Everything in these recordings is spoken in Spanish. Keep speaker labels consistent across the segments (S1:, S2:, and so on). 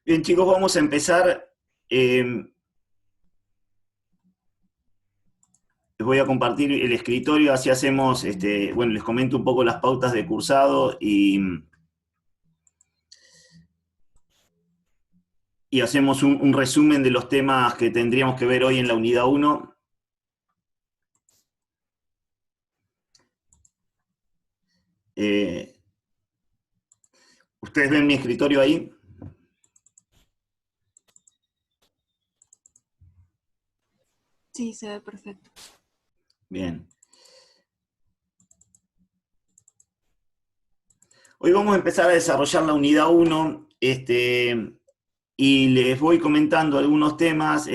S1: Bien, chicos, vamos a empezar. Les voy a compartir el escritorio, así hacemos, bueno, les comento un poco las pautas de cursado y hacemos un resumen de los temas que tendríamos que ver hoy en la unidad 1. ¿Ustedes ven mi escritorio ahí?
S2: Sí, se ve perfecto.
S1: Bien. Hoy vamos a empezar a desarrollar la unidad 1, y les voy comentando algunos temas.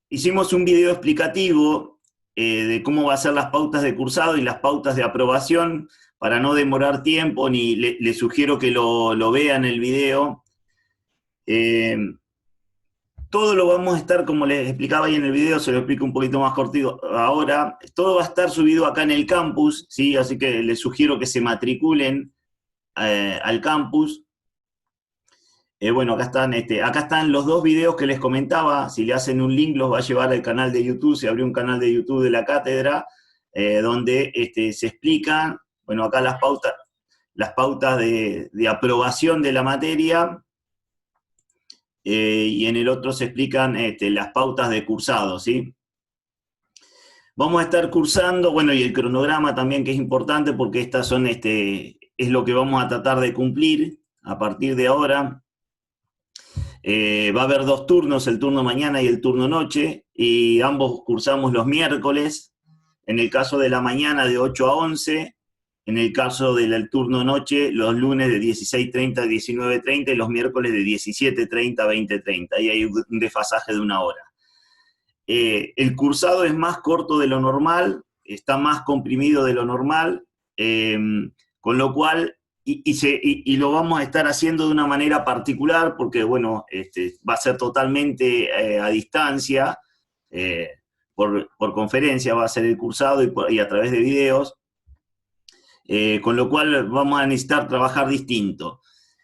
S1: Hicimos un video explicativo de cómo va a ser las pautas de cursado y las pautas de aprobación, para no demorar tiempo, ni le sugiero que lo vean el video. Todo lo vamos a estar, como les explicaba ahí en el video, se lo explico un poquito más cortito ahora, todo va a estar subido acá en el campus, ¿sí? Así que les sugiero que se matriculen al campus. Bueno, acá están los dos videos que les comentaba. Si le hacen un link los va a llevar al canal de YouTube. Se abrió un canal de YouTube de la cátedra, donde se explican, bueno, acá las pautas de aprobación de la materia, y en el otro se explican las pautas de cursado, ¿sí? Vamos a estar cursando, bueno, y el cronograma también, que es importante, porque estas son, es lo que vamos a tratar de cumplir a partir de ahora. Va a haber dos turnos, el turno mañana y el turno noche, y ambos cursamos los miércoles, en el caso de la mañana de 8 a 11, en el caso del turno noche, los lunes de 16:30 a 19:30 y los miércoles de 17:30 a 20:30, y hay un desfasaje de una hora. El cursado es más corto de lo normal, está más comprimido de lo normal, con lo cual, y lo vamos a estar haciendo de una manera particular, porque, bueno, va a ser totalmente a distancia, por conferencia va a ser el cursado, y a través de videos, con lo cual vamos a necesitar trabajar distinto.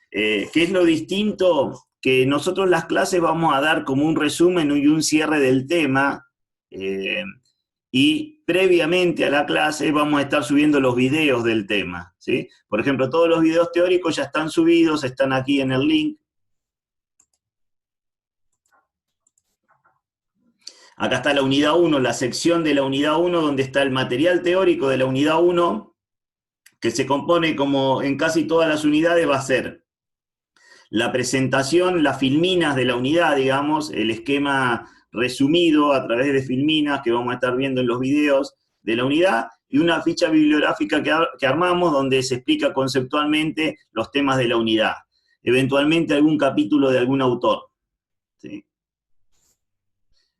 S1: ¿Qué es lo distinto? Que nosotros las clases vamos a dar como un resumen y un cierre del tema, y previamente a la clase vamos a estar subiendo los videos del tema, ¿sí? Por ejemplo, todos los videos teóricos ya están subidos, están aquí en el link. Acá está la unidad 1, la sección de la unidad 1, donde está el material teórico de la unidad 1, que se compone, como en casi todas las unidades, va a ser la presentación, las filminas de la unidad, digamos, el esquema resumido a través de filminas que vamos a estar viendo en los videos de la unidad, y una ficha bibliográfica que armamos, donde se explica conceptualmente los temas de la unidad. Eventualmente algún capítulo de algún autor, ¿sí?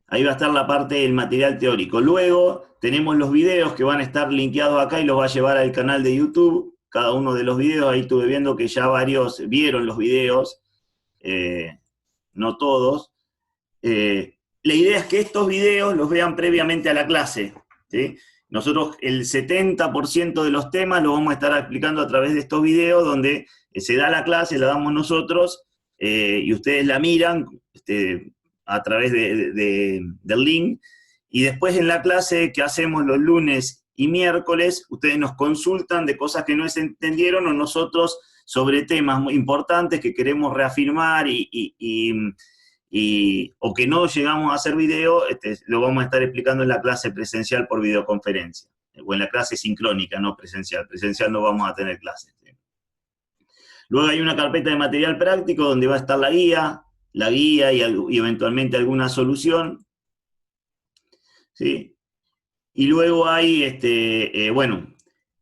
S1: Ahí va a estar la parte del material teórico. Luego tenemos los videos que van a estar linkeados acá y los va a llevar al canal de YouTube. Cada uno de los videos, ahí estuve viendo que ya varios vieron los videos, no todos. La idea es que estos videos los vean previamente a la clase, ¿sí? Nosotros el 70% de los temas lo vamos a estar explicando a través de estos videos, donde se da la clase, la damos nosotros, y ustedes la miran a través del link, y después en la clase que hacemos los lunes y miércoles, ustedes nos consultan de cosas que no se entendieron, o nosotros sobre temas muy importantes que queremos reafirmar o que no llegamos a hacer video, lo vamos a estar explicando en la clase presencial por videoconferencia, o en la clase sincrónica, no presencial. Presencial no vamos a tener clases. Luego hay una carpeta de material práctico donde va a estar la guía y eventualmente alguna solución, ¿sí? Y luego hay, bueno,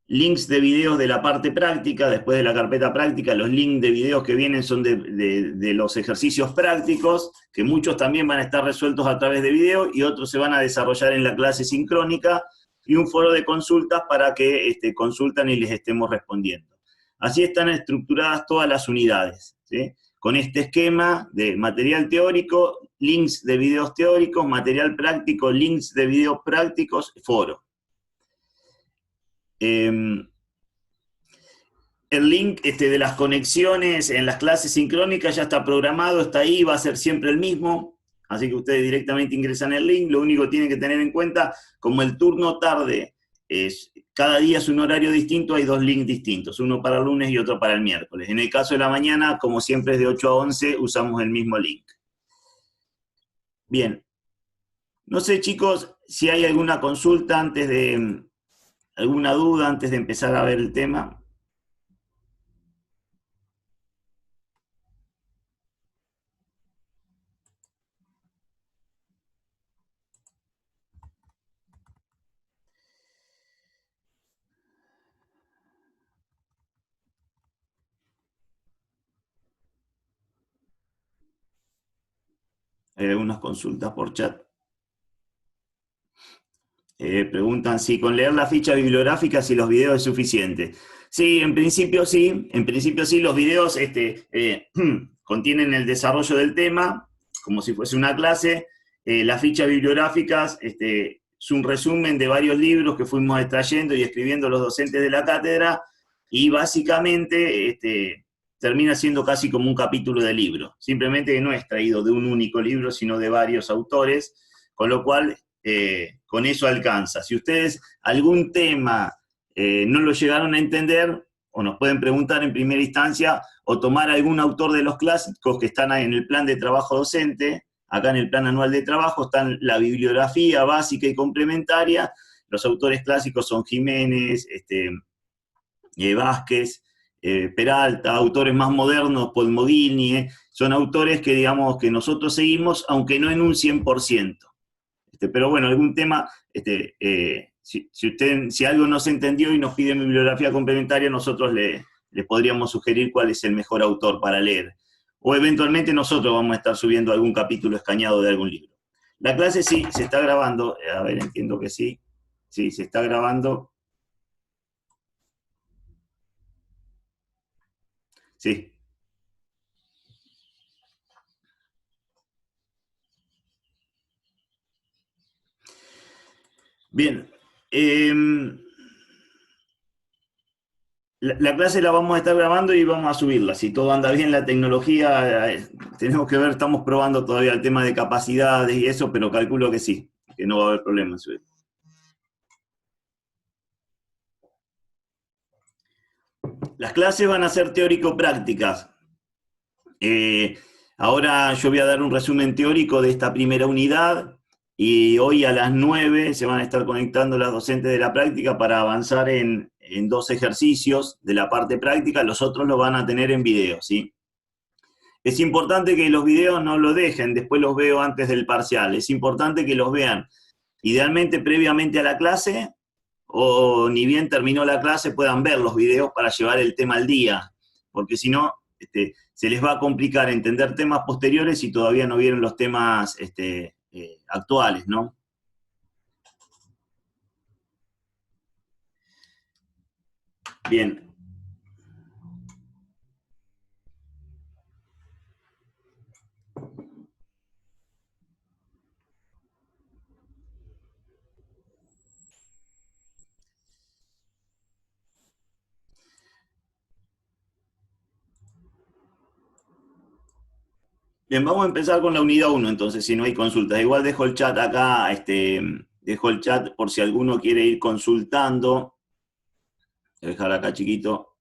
S1: links de videos de la parte práctica. Después de la carpeta práctica, los links de videos que vienen son de los ejercicios prácticos, que muchos también van a estar resueltos a través de video y otros se van a desarrollar en la clase sincrónica, y un foro de consultas para que consultan y les estemos respondiendo. Así están estructuradas todas las unidades, ¿sí? Con este esquema de material teórico, links de videos teóricos, material práctico, links de videos prácticos, foro. el link de las conexiones en las clases sincrónicas ya está programado, está ahí, va a ser siempre el mismo. Así que ustedes directamente ingresan el link. Lo único que tienen que tener en cuenta, como el turno tarde cada día es un horario distinto, hay 2 links distintos, uno para el lunes y otro para el miércoles. En el caso de la mañana, como siempre es de 8 a 11, usamos el mismo link. Bien. No sé, chicos, si hay alguna consulta alguna duda antes de empezar a ver el tema. Hay algunas consultas por chat. Preguntan si con leer la ficha bibliográfica si los videos es suficiente. Sí, en principio sí. En principio sí, los videos contienen el desarrollo del tema, como si fuese una clase. Las fichas bibliográficas es un resumen de varios libros que fuimos extrayendo y escribiendo los docentes de la cátedra, y básicamente termina siendo casi como un capítulo de libro. Simplemente que no es traído de un único libro, sino de varios autores, con lo cual con eso alcanza. Si ustedes algún tema no lo llegaron a entender, o nos pueden preguntar en primera instancia, o tomar algún autor de los clásicos que están en el plan de trabajo docente. Acá en el plan anual de trabajo están la bibliografía básica y complementaria. Los autores clásicos son Jiménez, Vázquez, Peralta, autores más modernos, Podmodini, son autores que, digamos, que nosotros seguimos, aunque no en un 100%. Pero bueno, algún tema, si algo no se entendió y nos pide bibliografía complementaria, nosotros le podríamos sugerir cuál es el mejor autor para leer. O eventualmente nosotros vamos a estar subiendo algún capítulo escaneado de algún libro. La clase sí, se está grabando. A ver, entiendo que sí. Sí, se está grabando. Sí. Bien. La clase la vamos a estar grabando y vamos a subirla. Si todo anda bien, la tecnología, tenemos que ver, estamos probando todavía el tema de capacidades y eso, pero calculo que sí, que no va a haber problemas. Las clases van a ser teórico-prácticas. Ahora yo voy a dar un resumen teórico de esta primera unidad, y hoy a las 9 se van a estar conectando las docentes de la práctica para avanzar en 2 ejercicios de la parte práctica. Los otros los van a tener en video, ¿sí? Es importante que los videos no lo dejen, después los veo antes del parcial. Es importante que los vean, idealmente previamente a la clase, o ni bien terminó la clase puedan ver los videos para llevar el tema al día, porque si no, se les va a complicar entender temas posteriores si todavía no vieron los temas actuales, ¿no? Bien. Bien, vamos a empezar con la unidad 1, entonces, si no hay consultas. Igual dejo el chat acá, dejo el chat por si alguno quiere ir consultando. Voy a dejar acá chiquito.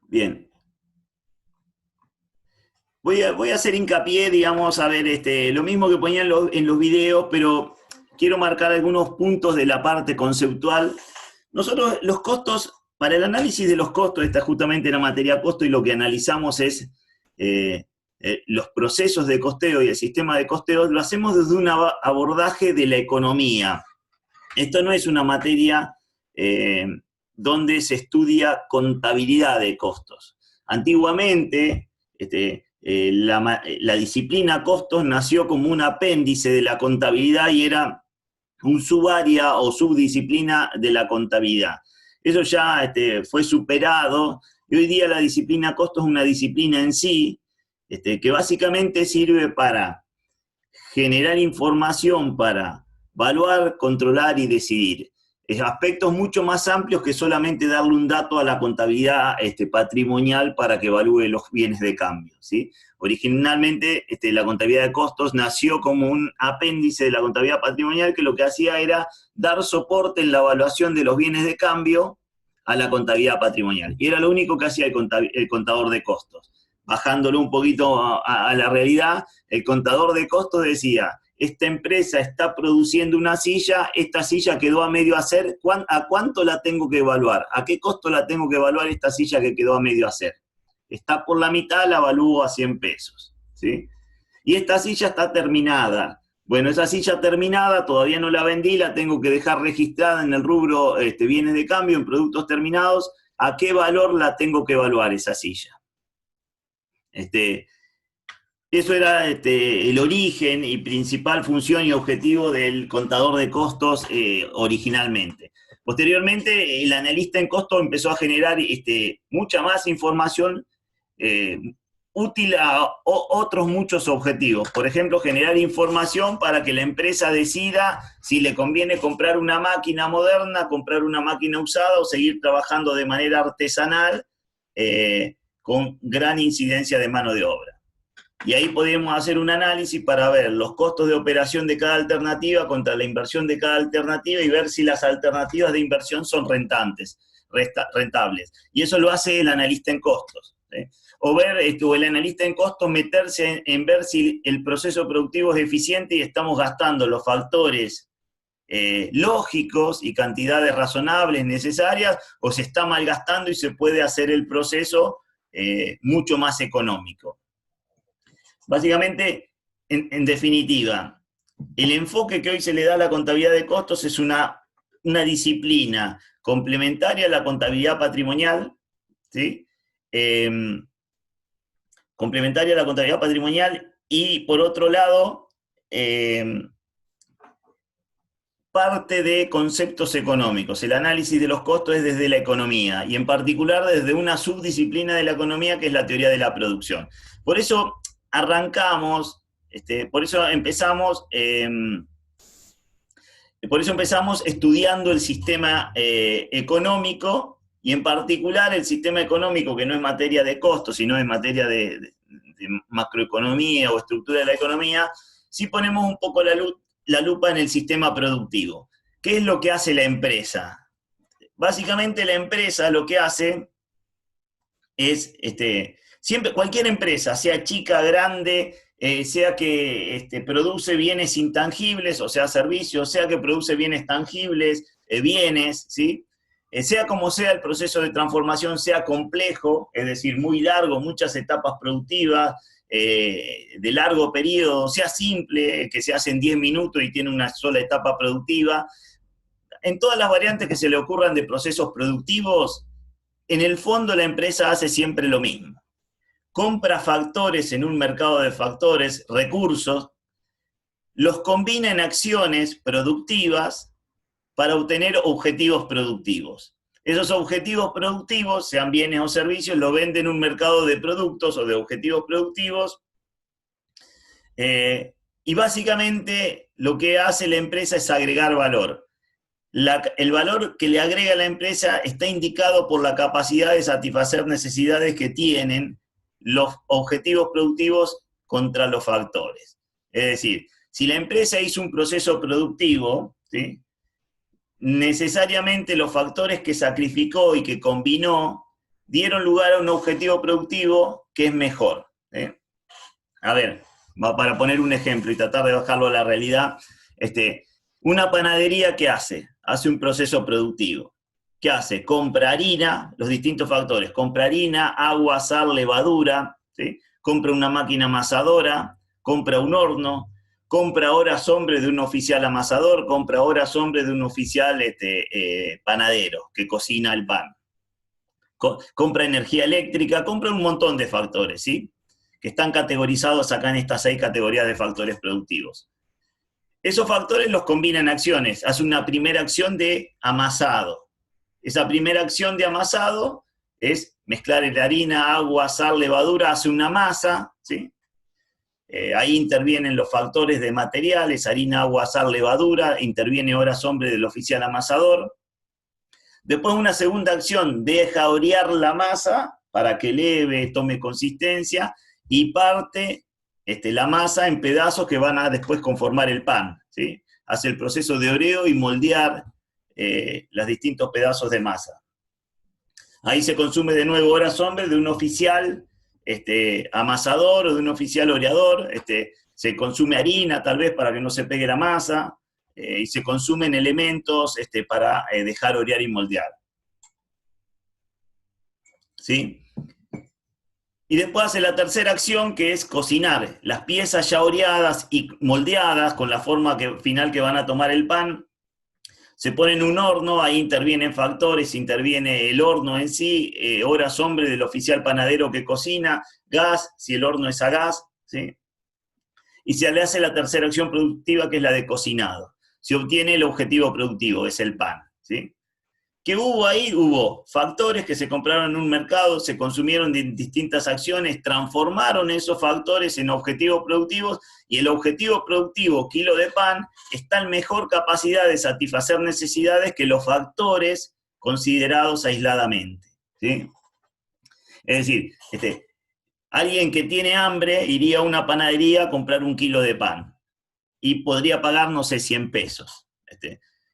S1: Bien. Voy a hacer hincapié, digamos, a ver, lo mismo que ponía en los videos, pero quiero marcar algunos puntos de la parte conceptual. Nosotros, los costos, para el análisis de los costos, esta es justamente la materia costo, y lo que analizamos es los procesos de costeo y el sistema de costeo, lo hacemos desde un abordaje de la economía. Esto no es una materia donde se estudia contabilidad de costos. Antiguamente, la disciplina costos nació como un apéndice de la contabilidad y era un subárea o subdisciplina de la contabilidad. Eso ya fue superado, y hoy día la disciplina costos es una disciplina en sí, que básicamente sirve para generar información para Evaluar, controlar y decidir. Aspectos mucho más amplios que solamente darle un dato a la contabilidad patrimonial para que evalúe los bienes de cambio, ¿sí? Originalmente la contabilidad de costos nació como un apéndice de la contabilidad patrimonial que lo que hacía era dar soporte en la evaluación de los bienes de cambio a la contabilidad patrimonial. Y era lo único que hacía el contador de costos. Bajándolo un poquito a la realidad, el contador de costos decía: esta empresa está produciendo una silla, esta silla quedó a medio hacer, ¿a cuánto la tengo que evaluar? ¿A qué costo la tengo que evaluar esta silla que quedó a medio hacer? Está por la mitad, la evalúo a 100 pesos, ¿sí? Y esta silla está terminada. Bueno, esa silla terminada todavía no la vendí, la tengo que dejar registrada en el rubro bienes de cambio, en productos terminados. ¿A qué valor la tengo que evaluar esa silla? Eso era el origen y principal función y objetivo del contador de costos originalmente. Posteriormente, el analista en costos empezó a generar mucha más información útil a otros muchos objetivos. Por ejemplo, generar información para que la empresa decida si le conviene comprar una máquina moderna, comprar una máquina usada o seguir trabajando de manera artesanal con gran incidencia de mano de obra. Y ahí podemos hacer un análisis para ver los costos de operación de cada alternativa contra la inversión de cada alternativa y ver si las alternativas de inversión son rentables. Y eso lo hace el analista en costos, ¿sí? O el analista en costos meterse en ver si el proceso productivo es eficiente y estamos gastando los factores lógicos y cantidades razonables necesarias, o se está malgastando y se puede hacer el proceso mucho más económico. Básicamente, en definitiva, el enfoque que hoy se le da a la contabilidad de costos es una disciplina complementaria a la contabilidad patrimonial, ¿sí? Complementaria a la contabilidad patrimonial y, por otro lado, parte de conceptos económicos. El análisis de los costos es desde la economía, y en particular desde una subdisciplina de la economía que es la teoría de la producción. Por eso arrancamos, por eso empezamos estudiando el sistema económico, y en particular el sistema económico, que no es materia de costos, sino es materia de macroeconomía o estructura de la economía. Sí ponemos un poco la lupa en el sistema productivo. ¿Qué es lo que hace la empresa? Básicamente la empresa lo que hace es, siempre, cualquier empresa, sea chica, grande, sea que produce bienes intangibles, o sea, servicios, sea que produce bienes tangibles, bienes, ¿sí? Sea como sea, el proceso de transformación sea complejo, es decir, muy largo, muchas etapas productivas, de largo periodo, sea simple, que se hace en 10 minutos y tiene una sola etapa productiva. En todas las variantes que se le ocurran de procesos productivos, en el fondo la empresa hace siempre lo mismo. Compra factores en un mercado de factores, recursos, los combina en acciones productivas para obtener objetivos productivos. Esos objetivos productivos, sean bienes o servicios, lo vende en un mercado de productos o de objetivos productivos, y básicamente lo que hace la empresa es agregar valor. El valor que le agrega a la empresa está indicado por la capacidad de satisfacer necesidades que tienen los objetivos productivos contra los factores. Es decir, si la empresa hizo un proceso productivo, ¿sí?, necesariamente los factores que sacrificó y que combinó dieron lugar a un objetivo productivo que es mejor. A ver, para poner un ejemplo y tratar de bajarlo a la realidad, una panadería, ¿qué hace? Hace un proceso productivo. ¿Qué hace? Compra harina, los distintos factores, compra harina, agua, sal, levadura, ¿sí? Compra una máquina amasadora, compra un horno, compra horas hombre de un oficial amasador, compra horas hombre de un oficial panadero que cocina el pan. Compra energía eléctrica, compra un montón de factores, ¿sí?, que están categorizados acá en estas 6 categorías de factores productivos. Esos factores los combina en acciones, hace una primera acción de amasado. Esa primera acción de amasado es mezclar la harina, agua, sal, levadura, hace una masa, ¿sí? Ahí intervienen los factores de materiales, harina, agua, sal, levadura, interviene horas hombre del oficial amasador. Después una segunda acción, deja orear la masa para que eleve, tome consistencia, y parte la masa en pedazos que van a después conformar el pan, ¿sí? Hace el proceso de oreo y moldear los distintos pedazos de masa. Ahí se consume de nuevo horas hombre de un oficial amasador o de un oficial oreador, se consume harina tal vez para que no se pegue la masa, y se consumen elementos para dejar orear y moldear. ¿Sí? Y después hace la tercera acción, que es cocinar. Las piezas ya oreadas y moldeadas, con la forma final que van a tomar el pan, se pone en un horno, ahí intervienen factores, interviene el horno en sí, horas hombre del oficial panadero que cocina, gas, si el horno es a gas, ¿sí? Y se le hace la tercera acción productiva, que es la de cocinado. Se obtiene el objetivo productivo, es el pan, ¿sí? ¿Qué hubo ahí? Hubo factores que se compraron en un mercado, se consumieron de distintas acciones, transformaron esos factores en objetivos productivos, y el objetivo productivo, kilo de pan, está en mejor capacidad de satisfacer necesidades que los factores considerados aisladamente, ¿sí? Es decir, alguien que tiene hambre iría a una panadería a comprar un kilo de pan y podría pagar, no sé, 100 pesos.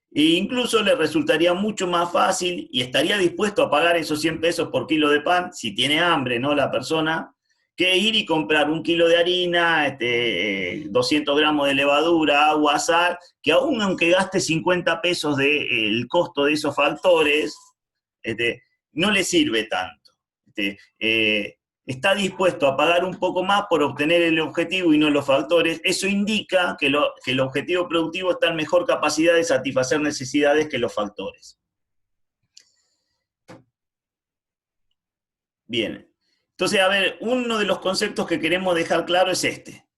S1: E incluso le resultaría mucho más fácil y estaría dispuesto a pagar esos 100 pesos por kilo de pan, si tiene hambre, ¿no?, la persona, que ir y comprar un kilo de harina, 200 gramos de levadura, agua, sal, que aún aunque gaste 50 pesos del costo de esos factores, no le sirve tanto. Está dispuesto a pagar un poco más por obtener el objetivo y no los factores. Eso indica que el objetivo productivo está en mejor capacidad de satisfacer necesidades que los factores. Bien. Entonces, a ver, uno de los conceptos que queremos dejar claro es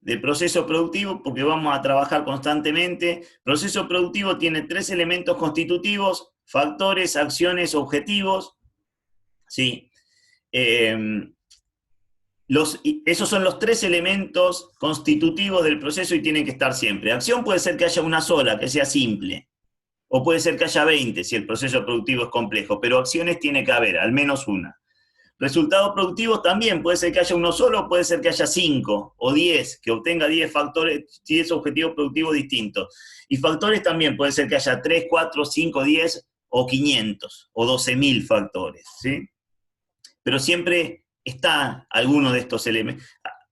S1: del proceso productivo, porque vamos a trabajar constantemente. Proceso productivo tiene 3 elementos constitutivos: factores, acciones, objetivos, ¿sí? Esos son los 3 elementos constitutivos del proceso y tienen que estar siempre. Acción puede ser que haya una sola, que sea simple, o puede ser que haya 20 si el proceso productivo es complejo, pero acciones tiene que haber, al menos una. Resultados productivos también, puede ser que haya uno solo, puede ser que haya 5 o 10, que obtenga 10 factores, 10 objetivos productivos distintos. Y factores también, puede ser que haya 3, 4, 5, 10 o 500 o 12.000 factores, ¿sí? Pero siempre está alguno de estos elementos,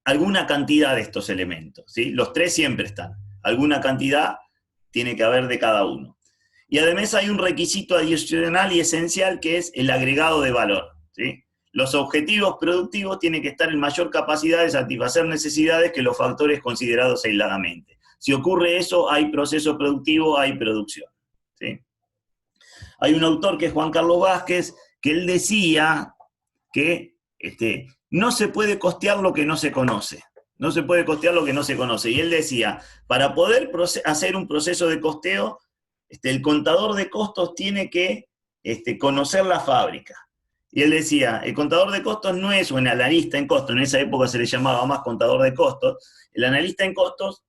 S1: alguna cantidad de estos elementos, ¿sí? Los 3 siempre están, alguna cantidad tiene que haber de cada uno. Y además hay un requisito adicional y esencial, que es el agregado de valor, ¿sí? Los objetivos productivos tienen que estar en mayor capacidad de satisfacer necesidades que los factores considerados aisladamente. Si ocurre eso, hay proceso productivo, hay producción, ¿sí? Hay un autor que es Juan Carlos Vázquez, que él decía que no se puede costear lo que no se conoce. No se puede costear lo que no se conoce. Y él decía, para poder hacer un proceso de costeo, el contador de costos tiene que conocer la fábrica. Y él decía, el contador de costos no es un analista en costos, en esa época se le llamaba más contador de costos. El analista en costos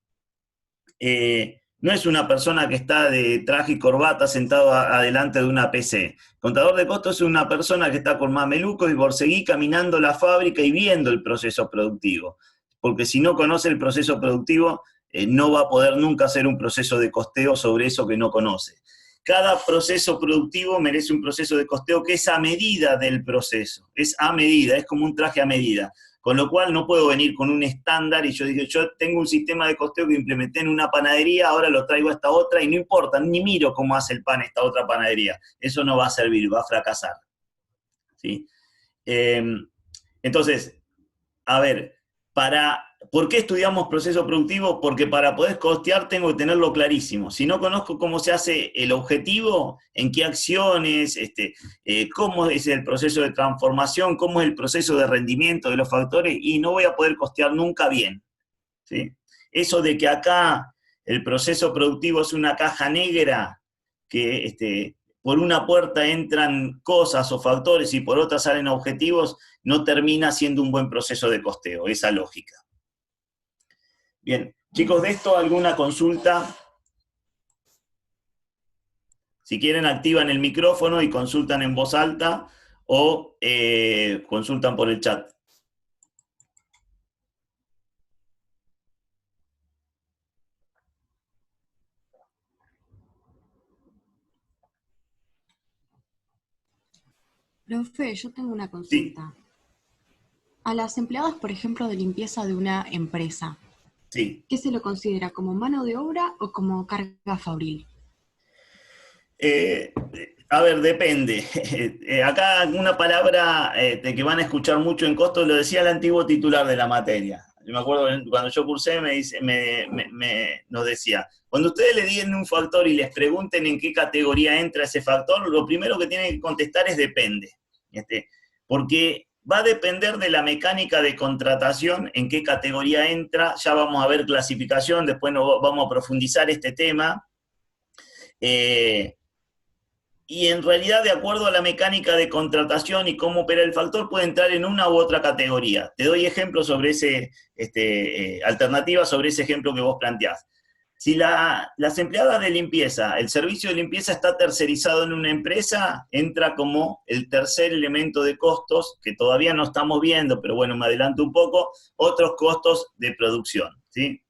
S1: no es una persona que está de traje y corbata sentado adelante de una PC. Contador de costos es una persona que está con mamelucos y borceguí caminando la fábrica y viendo el proceso productivo. Porque si no conoce el proceso productivo, no va a poder nunca hacer un proceso de costeo sobre eso que no conoce. Cada proceso productivo merece un proceso de costeo que es a medida del proceso. Es a medida, es como un traje a medida. Con lo cual no puedo venir con un estándar y yo digo, yo tengo un sistema de costeo que implementé en una panadería, ahora lo traigo a esta otra y no importa, ni miro cómo hace el pan esta otra panadería. Eso no va a servir, va a fracasar, ¿sí? Entonces, a ver, ¿por qué estudiamos proceso productivo? Porque para poder costear tengo que tenerlo clarísimo. Si no conozco cómo se hace el objetivo, en qué acciones, cómo es el proceso de transformación, cómo es el proceso de rendimiento de los factores, y no voy a poder costear nunca bien, ¿sí? Eso de que acá el proceso productivo es una caja negra, que por una puerta entran cosas o factores y por otra salen objetivos, no termina siendo un buen proceso de costeo, esa lógica. Bien, chicos, de esto alguna consulta. Si quieren, activan el micrófono y consultan en voz alta o consultan por el chat.
S2: Profe, yo tengo una
S1: Sí,
S2: consulta. A las empleadas, por ejemplo, de limpieza de una empresa,
S1: sí.
S2: ¿qué se lo considera? ¿Como mano de obra o como carga fabril?
S1: Eh, a ver, depende. Acá una palabra que van a escuchar mucho en costo, lo decía el antiguo titular de la materia. Yo me acuerdo cuando yo cursé, nos decía, cuando ustedes le digan un factor y les pregunten en qué categoría entra ese factor, lo primero que tienen que contestar es depende. Porque va a depender de la mecánica de contratación, en qué categoría entra, ya vamos a ver clasificación, después vamos a profundizar este tema. Y en realidad, de acuerdo a la mecánica de contratación y cómo opera el factor, puede entrar en una u otra categoría. Te doy ejemplos sobre alternativas sobre ese ejemplo que vos planteás. Si las empleadas de limpieza, el servicio de limpieza está tercerizado en una empresa, entra como el tercer elemento de costos, que todavía no estamos viendo, pero bueno, me adelanto un poco, otros costos de producción, ¿sí?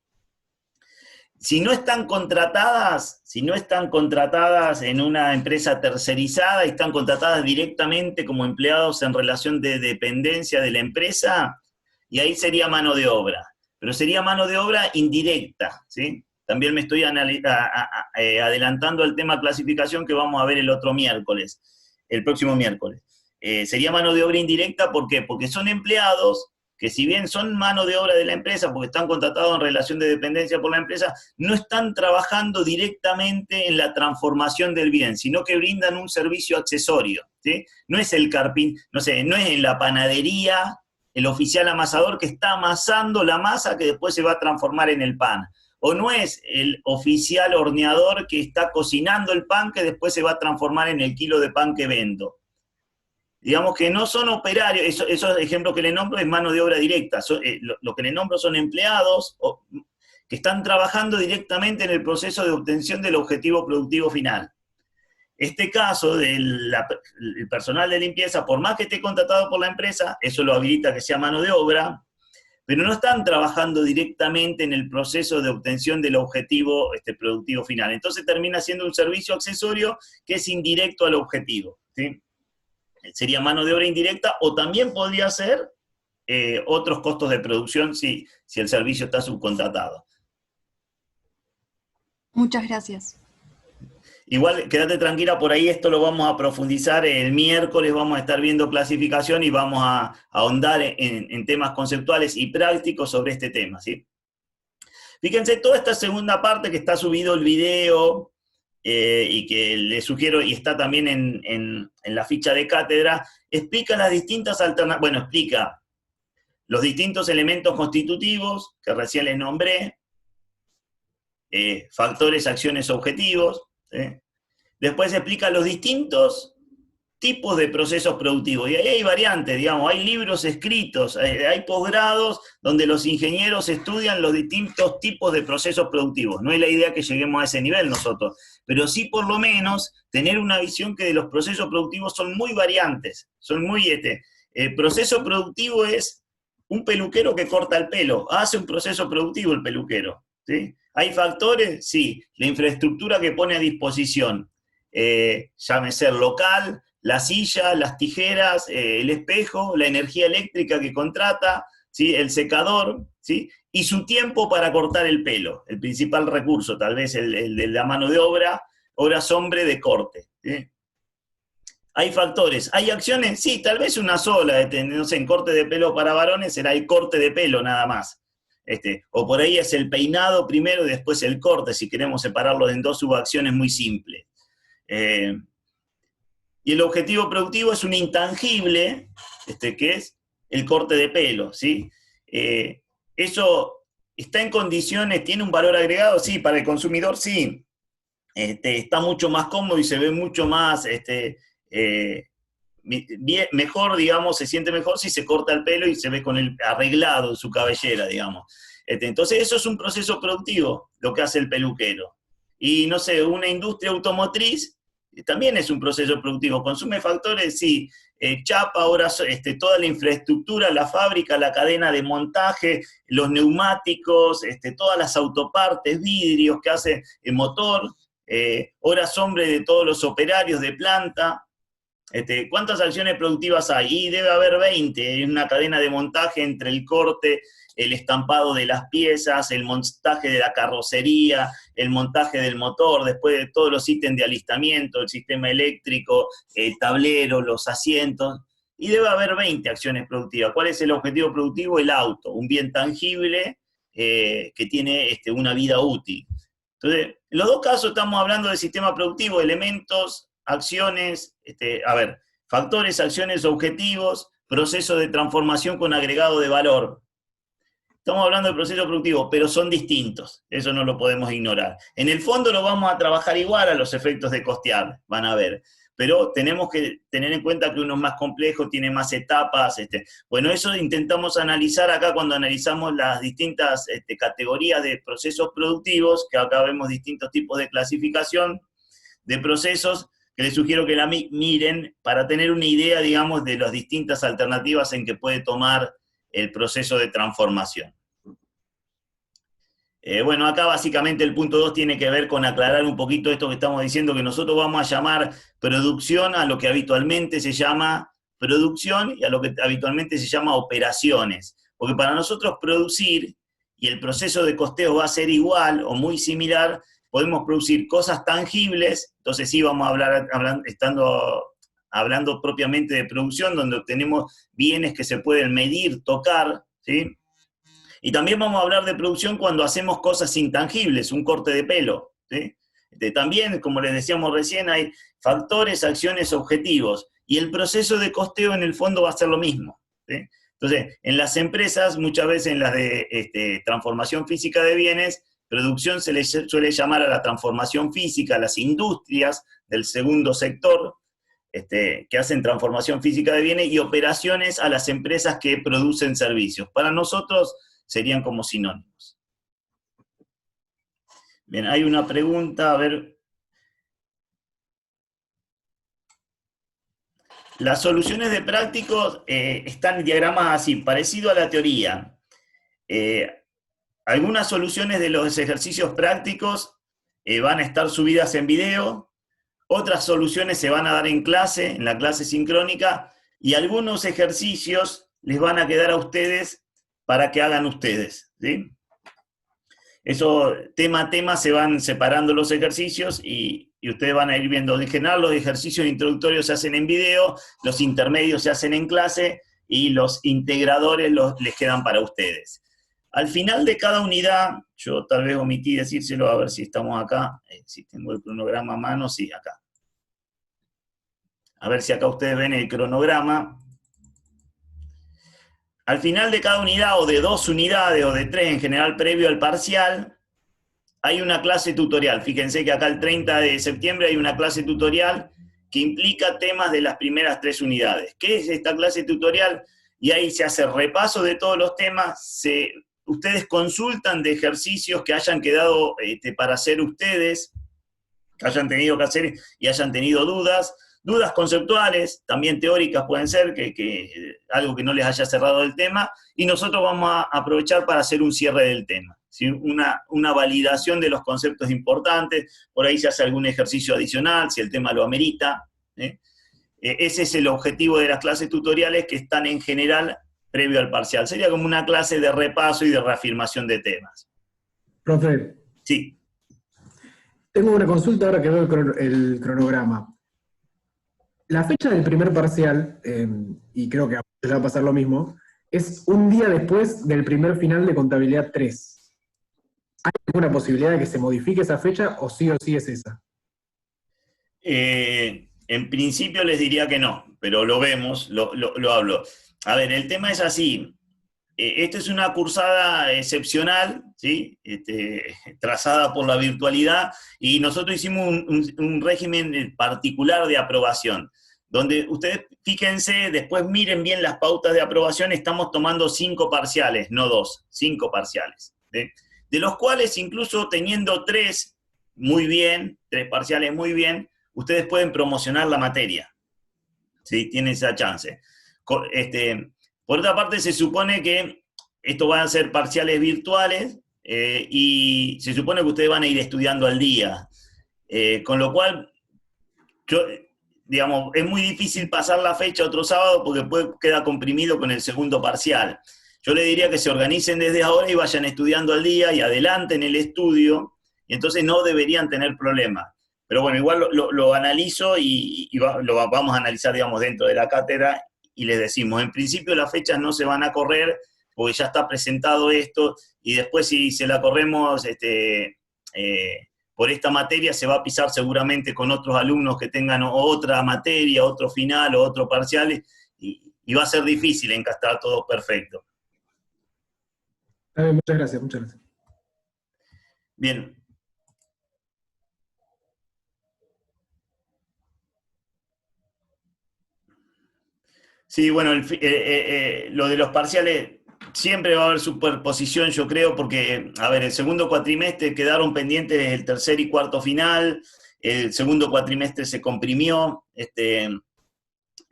S1: Si no están contratadas en una empresa tercerizada y están contratadas directamente como empleados en relación de dependencia de la empresa, y ahí sería mano de obra. Pero sería mano de obra indirecta, ¿sí? También me estoy adelantando al tema clasificación que vamos a ver el próximo miércoles. Sería mano de obra indirecta, ¿por qué? Porque son empleados que si bien son mano de obra de la empresa, porque están contratados en relación de dependencia por la empresa, no están trabajando directamente en la transformación del bien, sino que brindan un servicio accesorio, ¿sí? No es el carpín, no sé, no es en la panadería el oficial amasador que está amasando la masa que después se va a transformar en el pan. O no es el oficial horneador que está cocinando el pan que después se va a transformar en el kilo de pan que vendo. Digamos que no son operarios, esos ejemplos que le nombro es mano de obra directa. Lo que le nombro son empleados que están trabajando directamente en el proceso de obtención del objetivo productivo final. Este caso del personal de limpieza, por más que esté contratado por la empresa, eso lo habilita que sea mano de obra, pero no están trabajando directamente en el proceso de obtención del objetivo productivo final. Entonces termina siendo un servicio accesorio que es indirecto al objetivo, ¿sí? Sería mano de obra indirecta, o también podría ser otros costos de producción si el servicio está subcontratado.
S2: Muchas gracias.
S1: Igual, quédate tranquila, por ahí esto lo vamos a profundizar el miércoles, vamos a estar viendo clasificación y vamos a ahondar en temas conceptuales y prácticos sobre este tema, ¿sí? Fíjense, toda esta segunda parte que está subido el video, y que les sugiero, y está también en la ficha de cátedra, explica las distintas alternativas, bueno, explica los distintos elementos constitutivos que recién les nombré, factores, acciones, objetivos. Después explica los distintos tipos de procesos productivos. Y ahí hay variantes, digamos, hay libros escritos, hay posgrados donde los ingenieros estudian los distintos tipos de procesos productivos. No es la idea que lleguemos a ese nivel nosotros, pero sí por lo menos tener una visión que de los procesos productivos son muy variantes, son muy... proceso productivo es un peluquero que corta el pelo, hace un proceso productivo el peluquero, ¿sí? ¿Hay factores? Sí, la infraestructura que pone a disposición, llámese local, la silla, las tijeras, el espejo, la energía eléctrica que contrata, ¿sí? El secador, ¿sí? Y su tiempo para cortar el pelo, el principal recurso, tal vez el de la mano de obra, horas hombre de corte, ¿sí? ¿Hay factores? ¿Hay acciones? Sí, tal vez una sola, no sé, en corte de pelo para varones será el corte de pelo nada más. O por ahí es el peinado primero y después el corte, si queremos separarlo en dos subacciones muy simples. Y el objetivo productivo es un intangible, que es el corte de pelo, ¿sí? Eso está en condiciones, tiene un valor agregado, sí, para el consumidor, sí. Está mucho más cómodo y se ve mucho más, mejor, digamos, se siente mejor si se corta el pelo y se ve con el arreglado en su cabellera, digamos. Entonces eso es un proceso productivo, lo que hace el peluquero. Y no sé, una industria automotriz también es un proceso productivo. Consume factores, sí, chapa, ahora toda la infraestructura, la fábrica, la cadena de montaje, los neumáticos, todas las autopartes, vidrios que hace el motor, horas hombre de todos los operarios de planta. ¿Cuántas acciones productivas hay? Y debe haber 20, es una cadena de montaje entre el corte, el estampado de las piezas, el montaje de la carrocería, el montaje del motor, después de todos los ítems de alistamiento, el sistema eléctrico, el tablero, los asientos, y debe haber 20 acciones productivas. ¿Cuál es el objetivo productivo? El auto, un bien tangible que tiene una vida útil. Entonces, en los dos casos estamos hablando de sistema productivo, elementos, acciones, factores, acciones, objetivos, proceso de transformación con agregado de valor. Estamos hablando de proceso productivo, pero son distintos, eso no lo podemos ignorar. En el fondo lo vamos a trabajar igual a los efectos de costear, van a ver, pero tenemos que tener en cuenta que uno es más complejo, tiene más etapas. Bueno, eso intentamos analizar acá cuando analizamos las distintas categorías de procesos productivos, que acá vemos distintos tipos de clasificación de procesos, que les sugiero que la miren para tener una idea, digamos, de las distintas alternativas en que puede tomar el proceso de transformación. Bueno, acá básicamente el punto 2 tiene que ver con aclarar un poquito esto que estamos diciendo, que nosotros vamos a llamar producción a lo que habitualmente se llama producción y a lo que habitualmente se llama operaciones. Porque para nosotros producir, y el proceso de costeo va a ser igual o muy similar, podemos producir cosas tangibles, entonces sí vamos a hablando propiamente de producción, donde obtenemos bienes que se pueden medir, tocar, ¿sí? Y también vamos a hablar de producción cuando hacemos cosas intangibles, un corte de pelo, ¿sí? También, como les decíamos recién, hay factores, acciones, objetivos, y el proceso de costeo en el fondo va a ser lo mismo, ¿sí? Entonces, en las empresas, muchas veces en las de transformación física de bienes, producción se les suele llamar a la transformación física, a las industrias del segundo sector, que hacen transformación física de bienes, y operaciones a las empresas que producen servicios. Para nosotros serían como sinónimos. Bien, hay una pregunta, a ver. Las soluciones de prácticos están diagramadas así, parecido a la teoría. Algunas soluciones de los ejercicios prácticos van a estar subidas en video, otras soluciones se van a dar en clase, en la clase sincrónica, y algunos ejercicios les van a quedar a ustedes para que hagan ustedes, ¿sí? Eso, tema a tema, se van separando los ejercicios y ustedes van a ir viendo. En general, los ejercicios introductorios se hacen en video, los intermedios se hacen en clase, y los integradores les quedan para ustedes. Al final de cada unidad, yo tal vez omití decírselo, a ver si estamos acá, si tengo el cronograma a mano, sí, acá. A ver si acá ustedes ven el cronograma. Al final de cada unidad, o de 2 unidades, o de 3 en general, previo al parcial, hay una clase tutorial. Fíjense que acá el 30 de septiembre hay una clase tutorial que implica temas de las primeras 3 unidades. ¿Qué es esta clase tutorial? Y ahí se hace repaso de todos los temas, ustedes consultan de ejercicios que hayan quedado para hacer ustedes, que hayan tenido que hacer y hayan tenido dudas conceptuales, también teóricas pueden ser, que algo que no les haya cerrado el tema, y nosotros vamos a aprovechar para hacer un cierre del tema, ¿sí? Una validación de los conceptos importantes, por ahí se hace algún ejercicio adicional, si el tema lo amerita, ¿eh? Ese es el objetivo de las clases tutoriales, que están en general previo al parcial. Sería como una clase de repaso y de reafirmación de temas.
S3: Profe.
S1: Sí.
S3: Tengo una consulta ahora que veo el cronograma. La fecha del primer parcial, y creo que a ustedes va a pasar lo mismo, es un día después del primer final de contabilidad 3. ¿Hay alguna posibilidad de que se modifique esa fecha o sí es esa?
S1: En principio les diría que no, pero lo vemos, lo hablo. A ver, el tema es así. Esta es una cursada excepcional, ¿sí? Trazada por la virtualidad, y nosotros hicimos un régimen particular de aprobación, donde ustedes, fíjense, después miren bien las pautas de aprobación, estamos tomando 5 parciales, no 2, 5 parciales. ¿sí? De los cuales incluso teniendo 3 muy bien, 3 parciales muy bien, ustedes pueden promocionar la materia, ¿sí? Tienen esa chance. Por otra parte, se supone que estos van a ser parciales virtuales y se supone que ustedes van a ir estudiando al día. Con lo cual, yo, digamos, es muy difícil pasar la fecha otro sábado porque queda comprimido con el segundo parcial. Yo les diría que se organicen desde ahora y vayan estudiando al día y adelanten el estudio, y entonces no deberían tener problemas. Pero bueno, igual lo analizo lo vamos a analizar, digamos, dentro de la cátedra y les decimos, en principio las fechas no se van a correr porque ya está presentado esto y después si se la corremos por esta materia se va a pisar seguramente con otros alumnos que tengan otra materia, otro final o otro parcial y va a ser difícil encastrar todo perfecto.
S3: Muchas gracias, muchas gracias.
S1: Bien. Sí, bueno, lo de los parciales, siempre va a haber superposición, yo creo, porque, a ver, el segundo cuatrimestre quedaron pendientes el tercer y cuarto final, el segundo cuatrimestre se comprimió,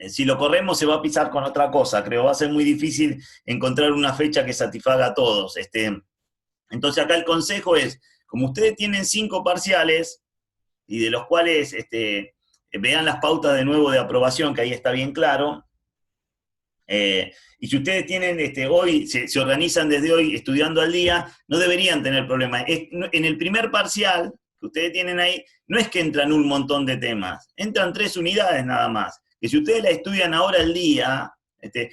S1: si lo corremos se va a pisar con otra cosa, creo, va a ser muy difícil encontrar una fecha que satisfaga a todos. Entonces acá el consejo es, como ustedes tienen 5 parciales, y de los cuales vean las pautas de nuevo de aprobación, que ahí está bien claro, y si ustedes tienen, hoy, se organizan desde hoy estudiando al día, no deberían tener problema. En el primer parcial que ustedes tienen ahí, no es que entran un montón de temas, entran 3 unidades nada más. Que si ustedes la estudian ahora al día,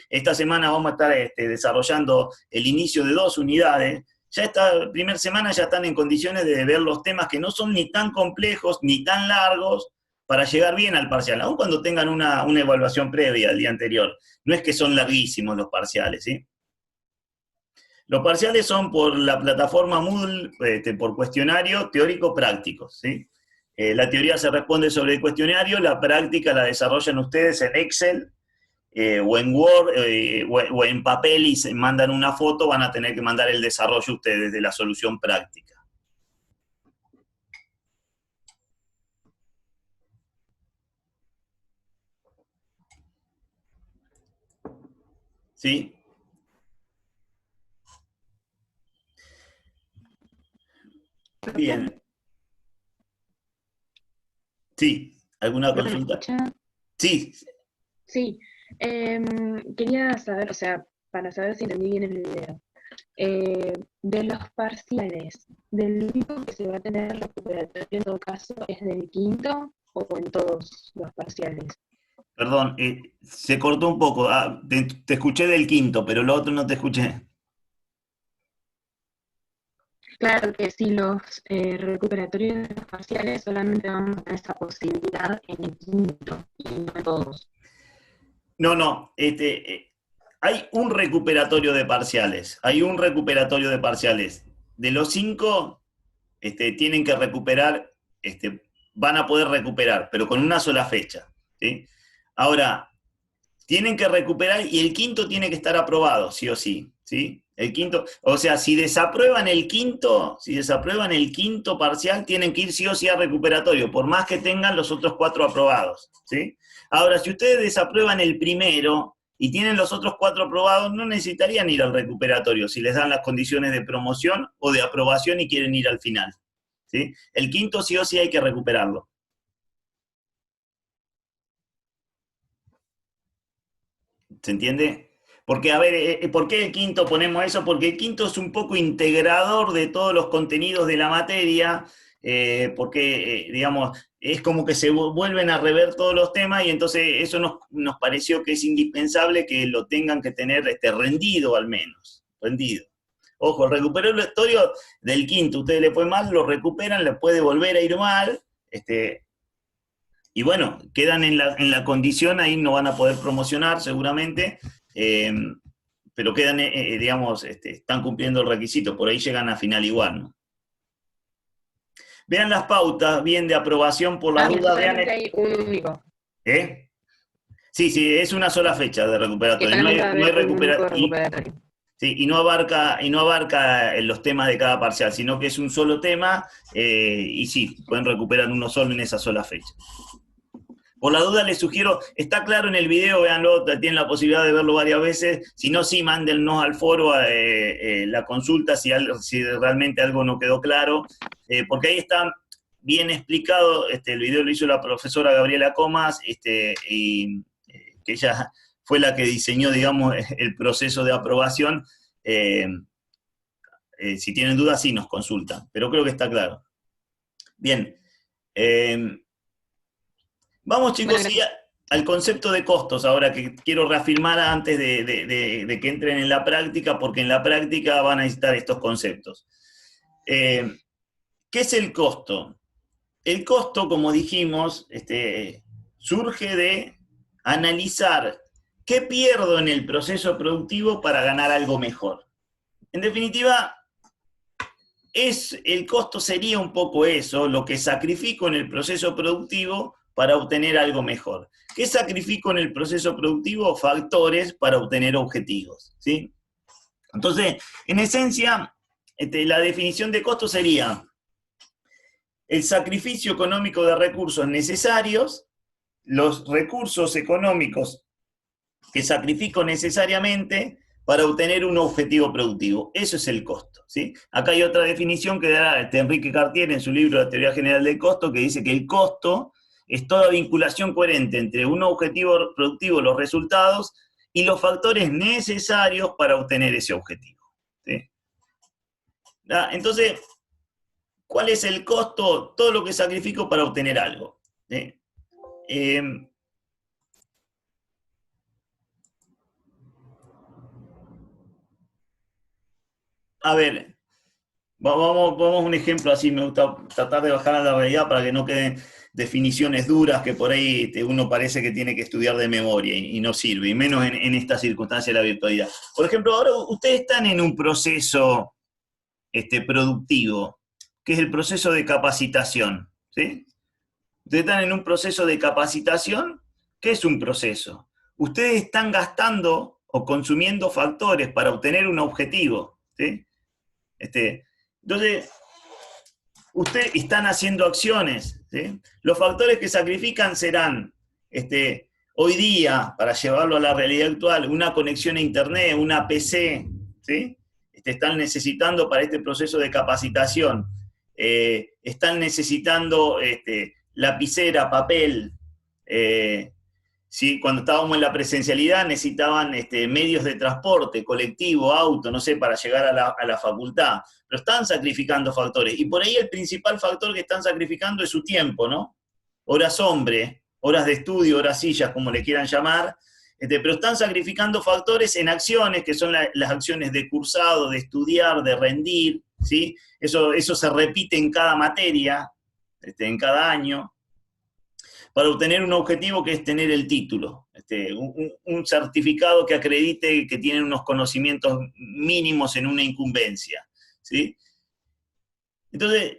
S1: esta semana vamos a estar desarrollando el inicio de 2 unidades, ya esta primera semana ya están en condiciones de ver los temas que no son ni tan complejos ni tan largos para llegar bien al parcial, aun cuando tengan una evaluación previa el día anterior. No es que son larguísimos los parciales, ¿sí? Los parciales son por la plataforma Moodle, por cuestionario teórico-práctico, ¿sí? La teoría se responde sobre el cuestionario, la práctica la desarrollan ustedes en Excel o en Word o en papel y se mandan una foto, van a tener que mandar el desarrollo ustedes de la solución práctica. ¿Sí? Bien. Sí, ¿alguna
S2: ¿Me
S1: consulta?
S2: escucha?
S1: Sí,
S2: Sí. Quería saber, o sea, para saber si entendí bien el video. De los parciales, ¿del único que se va a tener recuperatorio en todo caso es del quinto o en todos los parciales?
S1: perdón, se cortó un poco. Te escuché del quinto, pero lo otro no te escuché.
S2: Claro que si los recuperatorios de los parciales solamente vamos a tener esa posibilidad en el quinto y no en todos.
S1: No, hay un recuperatorio de parciales. Hay un recuperatorio de parciales. De los 5, tienen que recuperar, van a poder recuperar, pero con una sola fecha, ¿sí? Ahora, tienen que recuperar y el quinto tiene que estar aprobado, sí o sí, ¿sí? El quinto, o sea, si desaprueban el quinto parcial, tienen que ir sí o sí a recuperatorio, por más que tengan los otros 4 aprobados, ¿sí? Ahora, si ustedes desaprueban el primero y tienen los otros 4 aprobados, no necesitarían ir al recuperatorio si les dan las condiciones de promoción o de aprobación y quieren ir al final, ¿sí? El quinto sí o sí hay que recuperarlo. ¿Se entiende? Porque, a ver, ¿por qué el quinto ponemos eso? Porque el quinto es un poco integrador de todos los contenidos de la materia, porque, digamos, es como que se vuelven a rever todos los temas y entonces eso nos pareció que es indispensable que lo tengan que tener rendido al menos, rendido. Ojo, el recuperatorio del quinto, ustedes le fue mal, lo recuperan, le puede volver a ir mal, y bueno, quedan en la condición, ahí no van a poder promocionar seguramente, pero quedan, digamos, están cumpliendo el requisito, por ahí llegan a final igual, ¿no? Vean las pautas, bien de aprobación por la duda, vean.
S2: Hay un único.
S1: ¿Eh? Sí, es una sola fecha de
S2: Que
S1: recuperatorio, no
S2: solamente va a
S1: hay
S2: haber un único
S1: recuperatorio.
S2: recuperatorio.
S1: Sí, y no abarca los temas de cada parcial, sino que es un solo tema, y sí, pueden recuperar uno solo en esa sola fecha. Por la duda les sugiero, está claro en el video, véanlo, tienen la posibilidad de verlo varias veces, si no, sí, mándennos al foro la consulta si realmente algo no quedó claro, porque ahí está bien explicado, el video lo hizo la profesora Gabriela Comas, y que ella fue la que diseñó, digamos, el proceso de aprobación. Si tienen dudas, sí nos consultan, pero creo que está claro. Bien. Vamos, chicos,
S2: Bueno,
S1: sí, al concepto de costos, ahora que quiero reafirmar antes de que entren en la práctica, porque en la práctica van a necesitar estos conceptos. ¿Qué es el costo? El costo, como dijimos, surge de analizar qué pierdo en el proceso productivo para ganar algo mejor. En definitiva, el costo sería un poco eso, lo que sacrifico en el proceso productivo para obtener algo mejor. ¿Qué sacrifico en el proceso productivo? Factores para obtener objetivos, ¿sí? Entonces, en esencia, la definición de costo sería el sacrificio económico de recursos necesarios, los recursos económicos que sacrifico necesariamente para obtener un objetivo productivo. Eso es el costo, ¿sí? Acá hay otra definición que da Enrique Cartier en su libro La Teoría General del Costo, que dice que el costo es toda vinculación coherente entre un objetivo productivo, los resultados, y los factores necesarios para obtener ese objetivo, ¿sí? Entonces, ¿cuál es el costo? Todo lo que sacrifico para obtener algo, ¿sí? A ver, vamos a un ejemplo así, me gusta tratar de bajar a la realidad para que no queden definiciones duras que por ahí uno parece que tiene que estudiar de memoria y no sirve, y menos en esta circunstancia de la virtualidad. Por ejemplo, ahora ustedes están en un proceso productivo, que es el proceso de capacitación, ¿sí? Ustedes están en un proceso de capacitación. ¿Qué es un proceso? Ustedes están gastando o consumiendo factores para obtener un objetivo, ¿sí? Entonces, ustedes están haciendo acciones, ¿sí? Los factores que sacrifican serán, hoy día, para llevarlo a la realidad actual, una conexión a internet, una PC, ¿sí? Están necesitando para este proceso de capacitación, están necesitando lapicera, papel, ¿sí? Cuando estábamos en la presencialidad necesitaban medios de transporte, colectivo, auto, no sé, para llegar a la facultad, pero están sacrificando factores, y por ahí el principal factor que están sacrificando es su tiempo, ¿no? Horas hombre, horas de estudio, horas sillas, como le quieran llamar, pero están sacrificando factores en acciones, que son las acciones de cursado, de estudiar, de rendir, ¿sí? Eso se repite en cada materia, en cada año, para obtener un objetivo que es tener el título, un certificado que acredite que tienen unos conocimientos mínimos en una incumbencia, ¿sí? Entonces,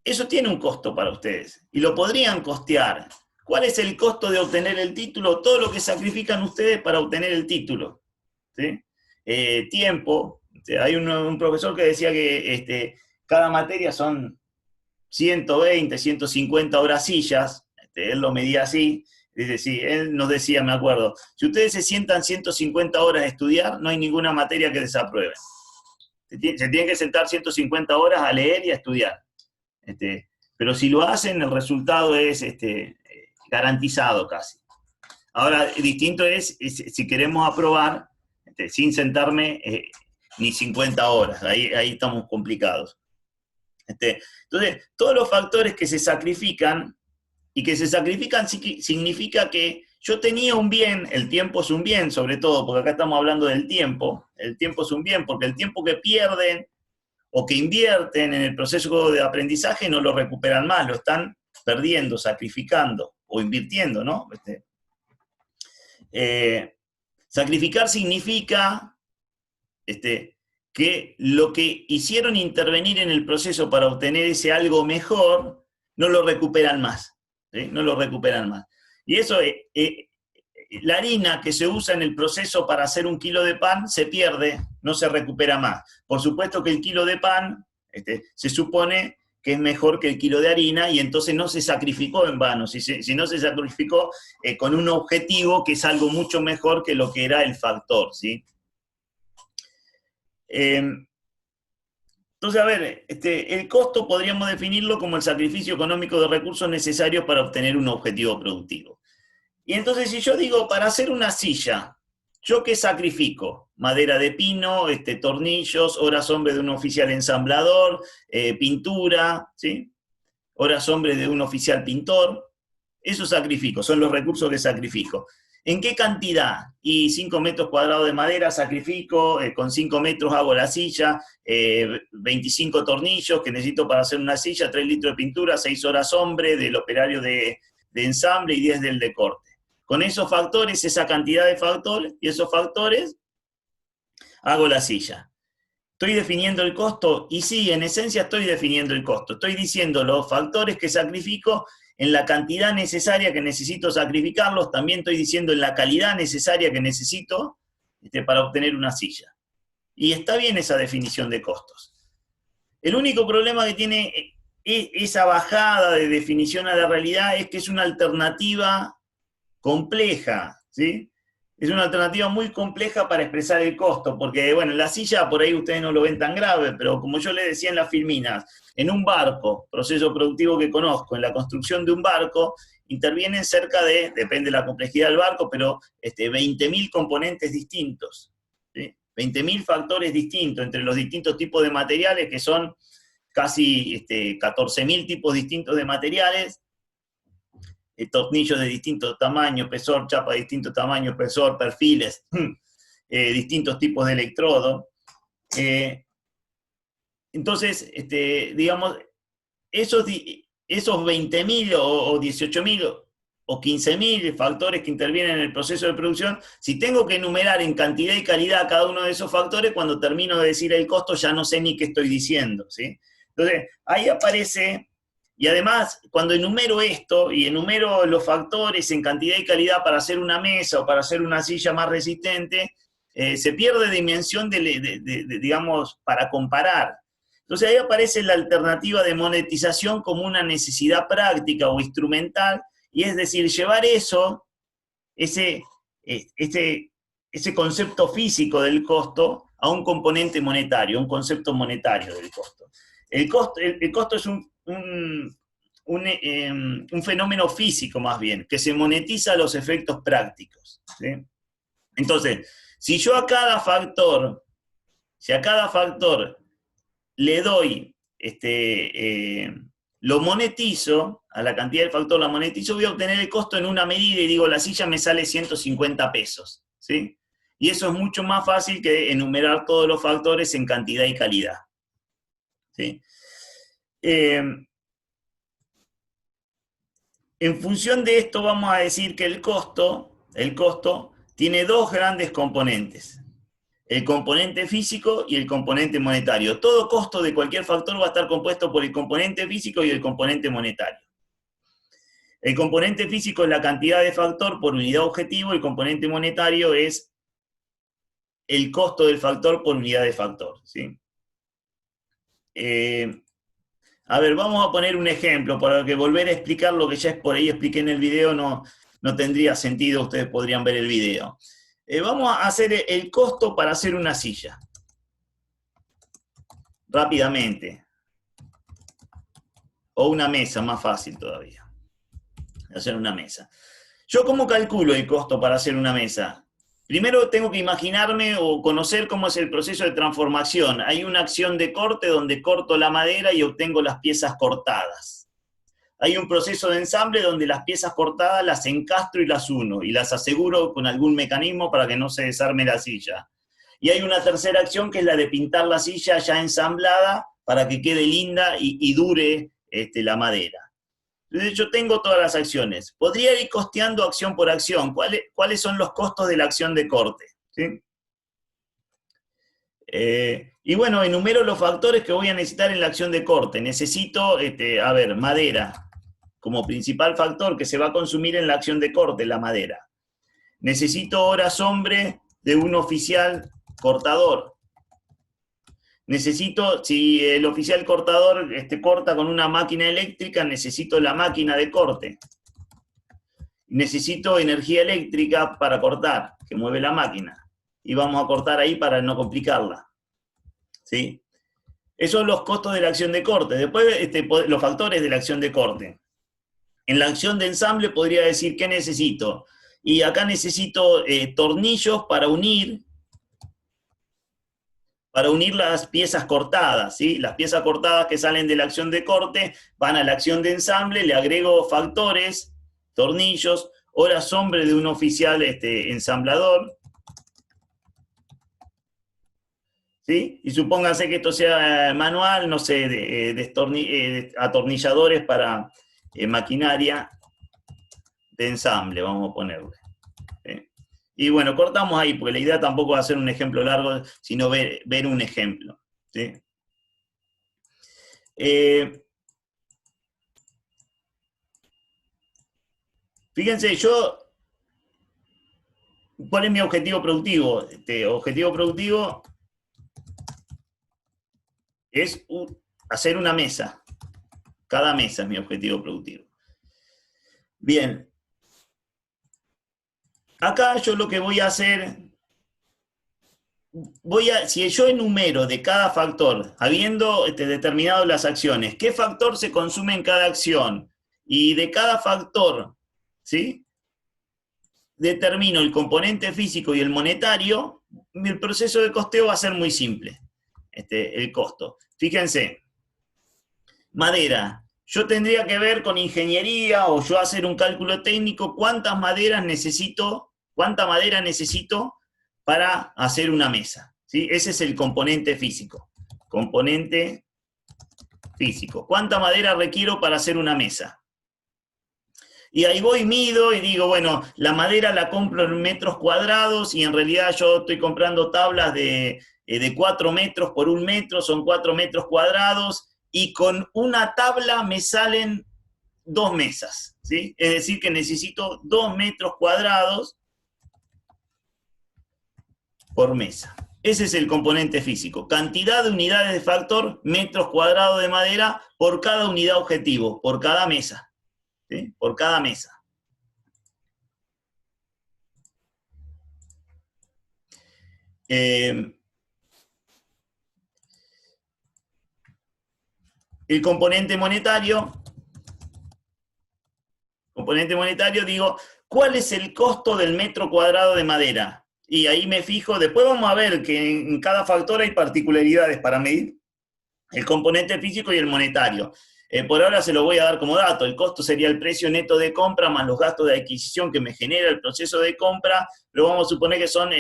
S1: eso tiene un costo para ustedes, y lo podrían costear. ¿Cuál es el costo de obtener el título? Todo lo que sacrifican ustedes para obtener el título, ¿sí? Tiempo. Hay un profesor que decía que cada materia son 120, 150 horasillas. Él lo medía así. Es decir, él nos decía, me acuerdo, si ustedes se sientan 150 horas a estudiar, no hay ninguna materia que desaprueben. Se tienen que sentar 150 horas a leer y a estudiar. Pero si lo hacen, el resultado es garantizado casi. Ahora, distinto es si queremos aprobar sin sentarme ni 50 horas, ahí estamos complicados. Entonces, todos los factores que se sacrifican, y que se sacrifican significa que yo tenía un bien, el tiempo es un bien sobre todo, porque acá estamos hablando del tiempo, el tiempo es un bien, porque el tiempo que pierden o que invierten en el proceso de aprendizaje no lo recuperan más, lo están perdiendo, sacrificando o invirtiendo, ¿no? Sacrificar significa que lo que hicieron intervenir en el proceso para obtener ese algo mejor, no lo recuperan más, ¿sí? No lo recuperan más. Y eso la harina que se usa en el proceso para hacer 1 kilo de pan se pierde, no se recupera más. Por supuesto que el kilo de pan se supone que es mejor que el kilo de harina, y entonces no se sacrificó en vano, si no se sacrificó con un objetivo que es algo mucho mejor que lo que era el factor, ¿sí? Entonces, a ver, el costo podríamos definirlo como el sacrificio económico de recursos necesarios para obtener un objetivo productivo. Y entonces, si yo digo, para hacer una silla, ¿yo qué sacrifico? Madera de pino, tornillos, horas hombre de un oficial ensamblador, pintura, ¿sí? Horas hombre de un oficial pintor. Eso sacrifico, son los recursos que sacrifico. ¿En qué cantidad? Y 5 metros cuadrados de madera sacrifico, con 5 metros hago la silla, 25 tornillos que necesito para hacer una silla, 3 litros de pintura, 6 horas hombre del operario de ensamble y 10 del de corte. Con esos factores, esa cantidad de factores, y esos factores, hago la silla. ¿Estoy definiendo el costo? Y sí, en esencia estoy definiendo el costo. Estoy diciendo los factores que sacrifico en la cantidad necesaria que necesito sacrificarlos, también estoy diciendo en la calidad necesaria que necesito para obtener una silla. Y está bien esa definición de costos. El único problema que tiene esa bajada de definición a la realidad es que es una alternativa compleja, ¿sí? Es una alternativa muy compleja para expresar el costo, porque, bueno, la silla por ahí ustedes no lo ven tan grave, pero como yo les decía en las filminas, en un barco, proceso productivo que conozco, en la construcción de un barco, intervienen cerca de, depende de la complejidad del barco, pero 20.000 componentes distintos, ¿sí? 20.000 factores distintos entre los distintos tipos de materiales, que son casi 14.000 tipos distintos de materiales, tornillos de distintos tamaños, espesor, chapa de distintos tamaños, espesor, perfiles, distintos tipos de electrodo. Entonces, digamos, esos 20.000 o 18.000 o 15.000 factores que intervienen en el proceso de producción, si tengo que enumerar en cantidad y calidad cada uno de esos factores, cuando termino de decir el costo ya no sé ni qué estoy diciendo, ¿sí? Entonces, ahí aparece. Y además, cuando enumero esto, y enumero los factores en cantidad y calidad para hacer una mesa o para hacer una silla más resistente, se pierde dimensión, digamos, para comparar. Entonces ahí aparece la alternativa de monetización como una necesidad práctica o instrumental, y es decir, llevar eso, ese concepto físico del costo, a un componente monetario, un concepto monetario del costo. El costo es un fenómeno físico más bien, que se monetiza a los efectos prácticos, ¿sí? Entonces, si yo a cada factor le doy, lo monetizo, a la cantidad del factor la monetizo, voy a obtener el costo en una medida y digo, la silla me sale 150 pesos, ¿sí? Y eso es mucho más fácil que enumerar todos los factores en cantidad y calidad, ¿sí? En función de esto vamos a decir que el costo tiene dos grandes componentes: el componente físico y el componente monetario. Todo costo de cualquier factor va a estar compuesto por el componente físico y el componente monetario. El componente físico es la cantidad de factor por unidad objetivo, el componente monetario es el costo del factor por unidad de factor, ¿sí? A ver, vamos a poner un ejemplo, para que volver a explicar lo que ya por ahí expliqué en el video no tendría sentido, ustedes podrían ver el video. Vamos a hacer el costo para hacer una silla. Rápidamente. O una mesa, más fácil todavía. Hacer una mesa. ¿Yo cómo calculo el costo para hacer una mesa? Primero tengo que imaginarme o conocer cómo es el proceso de transformación. Hay una acción de corte donde corto la madera y obtengo las piezas cortadas. Hay un proceso de ensamble donde las piezas cortadas las encastro y las uno, y las aseguro con algún mecanismo para que no se desarme la silla. Y hay una tercera acción que es la de pintar la silla ya ensamblada para que quede linda y dure la madera. Entonces yo tengo todas las acciones. Podría ir costeando acción por acción. ¿Cuáles son los costos de la acción de corte? ¿Sí? Y bueno, enumero los factores que voy a necesitar en la acción de corte. Necesito, madera como principal factor que se va a consumir en la acción de corte, la madera. Necesito horas hombre de un oficial cortador. Necesito, si el oficial cortador corta con una máquina eléctrica, necesito la máquina de corte. Necesito energía eléctrica para cortar, que mueve la máquina. Y vamos a cortar ahí para no complicarla. ¿Sí? Esos son los costos de la acción de corte. Después, los factores de la acción de corte. En la acción de ensamble podría decir, ¿qué necesito? Y acá necesito tornillos para unir las piezas cortadas, ¿sí? Las piezas cortadas que salen de la acción de corte van a la acción de ensamble, le agrego factores, tornillos, horas hombre de un oficial ensamblador, ¿sí? Y supónganse que esto sea manual, no sé, atornilladores para maquinaria de ensamble, vamos a ponerle. ¿Sí? Y bueno, cortamos ahí, porque la idea tampoco va a ser un ejemplo largo, sino ver un ejemplo. ¿Sí? Fíjense, ¿cuál es mi objetivo productivo? Objetivo productivo es hacer una mesa. Cada mesa es mi objetivo productivo. Bien. Acá yo lo que voy a hacer, si yo enumero de cada factor, habiendo determinado las acciones, qué factor se consume en cada acción, y de cada factor, ¿sí?, determino el componente físico y el monetario, el proceso de costeo va a ser muy simple, el costo. Fíjense, madera. Yo tendría que ver con ingeniería o yo hacer un cálculo técnico cuánta madera necesito para hacer una mesa. ¿Sí? Ese es el componente físico. Componente físico. ¿Cuánta madera requiero para hacer una mesa? Y ahí voy, mido y digo, bueno, la madera la compro en metros cuadrados y en realidad yo estoy comprando tablas de 4 metros por 1 metro, son 4 metros cuadrados. Y con una tabla me salen 2 mesas, ¿sí? Es decir, que necesito 2 metros cuadrados por mesa. Ese es el componente físico. Cantidad de unidades de factor, metros cuadrados de madera por cada unidad objetivo, por cada mesa. ¿Sí? Por cada mesa. El componente monetario, digo, ¿cuál es el costo del metro cuadrado de madera? Y ahí me fijo, después vamos a ver que en cada factor hay particularidades para medir el componente físico y el monetario. Por ahora se lo voy a dar como dato, el costo sería el precio neto de compra más los gastos de adquisición que me genera el proceso de compra, pero vamos a suponer que son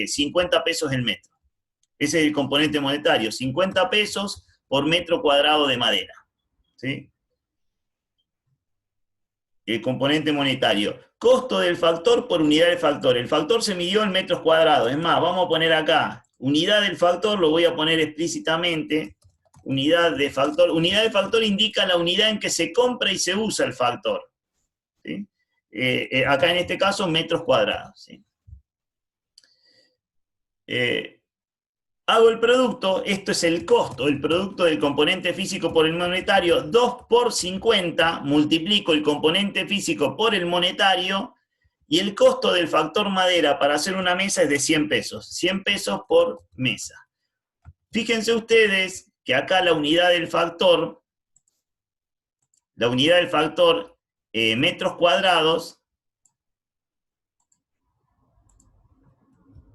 S1: 50 pesos el metro. Ese es el componente monetario, 50 pesos por metro cuadrado de madera. ¿Sí? El componente monetario. Costo del factor por unidad del factor. El factor se midió en metros cuadrados. Es más, vamos a poner acá, unidad del factor, lo voy a poner explícitamente. Unidad de factor. Unidad de factor indica la unidad en que se compra y se usa el factor. ¿Sí? Acá en este caso, metros cuadrados. ¿Sí? Hago el producto, esto es el costo, el producto del componente físico por el monetario, 2 por 50, multiplico el componente físico por el monetario, y el costo del factor madera para hacer una mesa es de 100 pesos, 100 pesos por mesa. Fíjense ustedes que acá la unidad del factor, metros cuadrados,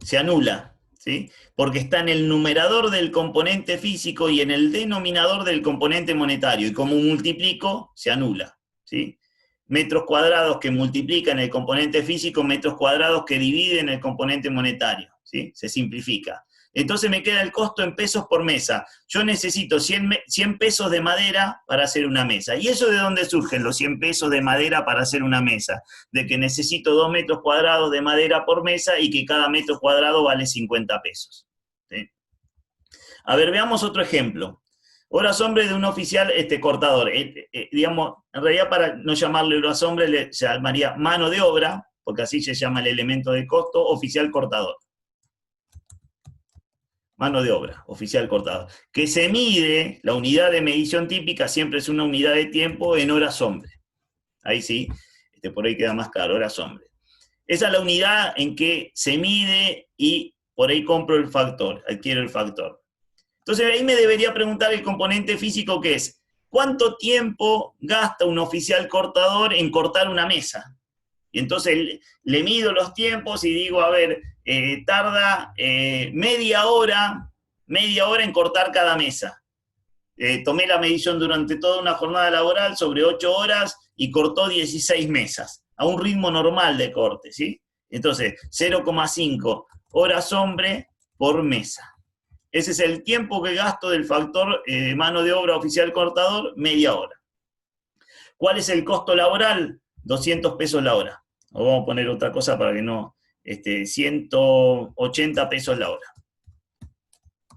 S1: se anula. ¿Sí? Porque está en el numerador del componente físico y en el denominador del componente monetario, y como multiplico, se anula. ¿Sí? Metros cuadrados que multiplican el componente físico, metros cuadrados que dividen el componente monetario. ¿Sí? Se simplifica. Entonces me queda el costo en pesos por mesa. Yo necesito 100 pesos de madera para hacer una mesa. ¿Y eso de dónde surgen los 100 pesos de madera para hacer una mesa? De que necesito 2 metros cuadrados de madera por mesa y que cada metro cuadrado vale 50 pesos. ¿Sí? A ver, veamos otro ejemplo. Horas hombre de un oficial cortador. Digamos, en realidad para no llamarle horas hombre, le llamaría mano de obra. porque así se llama el elemento de costo, oficial cortador. Mano de obra, oficial cortador. Que se mide, la unidad de medición típica siempre es una unidad de tiempo en horas hombre. Ahí sí, por ahí queda más claro, horas hombre. Esa es la unidad en que se mide y por ahí compro el factor, adquiero el factor. Entonces ahí me debería preguntar el componente físico, que es, ¿cuánto tiempo gasta un oficial cortador en cortar una mesa? Y entonces le mido los tiempos y digo, a ver, tarda media hora en cortar cada mesa. Tomé la medición durante toda una jornada laboral sobre 8 horas y cortó 16 mesas, a un ritmo normal de corte, ¿sí? Entonces, 0,5 horas hombre por mesa. Ese es el tiempo que gasto del factor mano de obra oficial cortador, media hora. ¿Cuál es el costo laboral? 200 pesos la hora. O vamos a poner otra cosa para que no, 180 pesos la hora.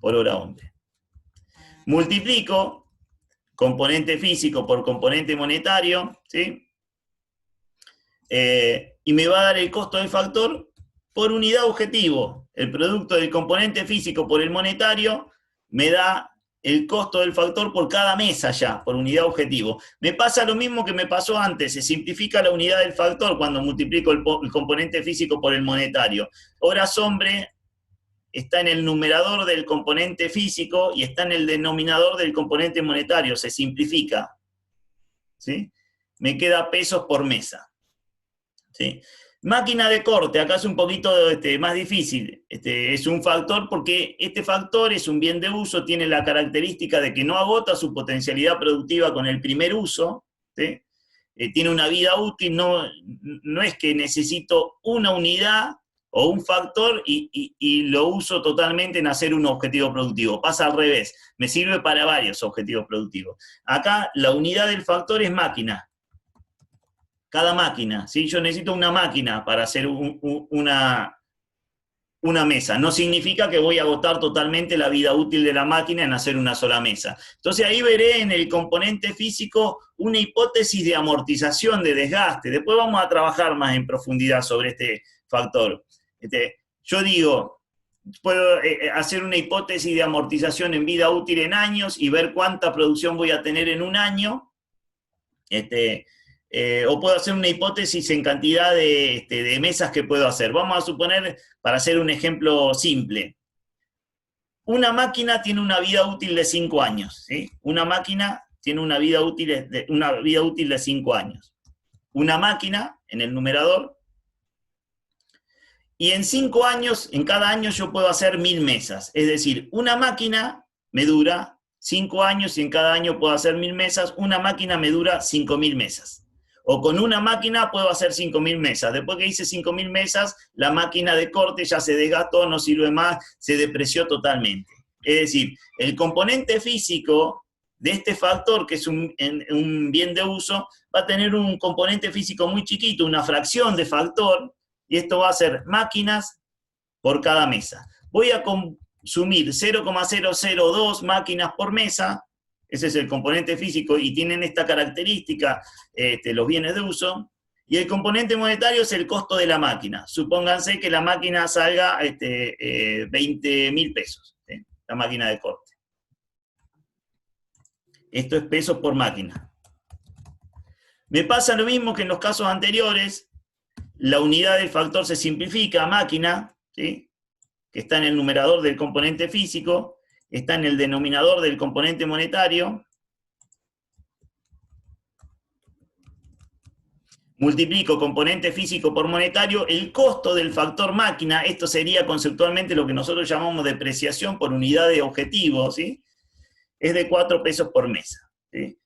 S1: Por hora hombre. Multiplico componente físico por componente monetario, ¿sí? Y me va a dar el costo del factor por unidad objetivo. El producto del componente físico por el monetario me da el costo del factor por cada mesa ya, por unidad objetivo. Me pasa lo mismo que me pasó antes, se simplifica la unidad del factor cuando multiplico el componente físico por el monetario. Horas hombre está en el numerador del componente físico y está en el denominador del componente monetario, se simplifica, ¿sí? Me queda pesos por mesa, ¿sí? Máquina de corte, acá es un poquito más difícil, es un factor porque este factor es un bien de uso, tiene la característica de que no agota su potencialidad productiva con el primer uso, ¿sí? Tiene una vida útil, no es que necesito una unidad o un factor y lo uso totalmente en hacer un objetivo productivo, pasa al revés, me sirve para varios objetivos productivos. Acá la unidad del factor es máquina. Cada máquina, ¿sí? Yo necesito una máquina para hacer una mesa. No significa que voy a agotar totalmente la vida útil de la máquina en hacer una sola mesa. Entonces ahí veré en el componente físico una hipótesis de amortización, de desgaste. Después vamos a trabajar más en profundidad sobre este factor. Yo digo, puedo hacer una hipótesis de amortización en vida útil en años y ver cuánta producción voy a tener en un año. O puedo hacer una hipótesis en cantidad de mesas que puedo hacer. Vamos a suponer, para hacer un ejemplo simple, una máquina tiene una vida útil de 5 años, ¿sí? Una máquina tiene una vida útil de 5 años. Una máquina, en el numerador, y en 5 años, en cada año yo puedo hacer 1000 mesas. Es decir, una máquina me dura 5 años y en cada año puedo hacer 1000 mesas. Una máquina me dura 5000 mesas. O con una máquina puedo hacer 5000 mesas. Después que hice 5000 mesas, la máquina de corte ya se desgastó, no sirve más, se depreció totalmente. Es decir, el componente físico de este factor, que es un bien de uso, va a tener un componente físico muy chiquito, una fracción de factor, y esto va a ser máquinas por cada mesa. Voy a consumir 0,002 máquinas por mesa. Ese es el componente físico y tienen esta característica los bienes de uso. Y el componente monetario es el costo de la máquina. Supónganse que la máquina salga 20.000 pesos, ¿sí? La máquina de corte. Esto es pesos por máquina. Me pasa lo mismo que en los casos anteriores. La unidad del factor se simplifica a máquina, ¿sí? Que está en el numerador del componente físico. Está en el denominador del componente monetario. Multiplico componente físico por monetario, el costo del factor máquina, esto sería conceptualmente lo que nosotros llamamos depreciación por unidad de objetivo, ¿sí? Es de 4 pesos por mesa, ¿sí?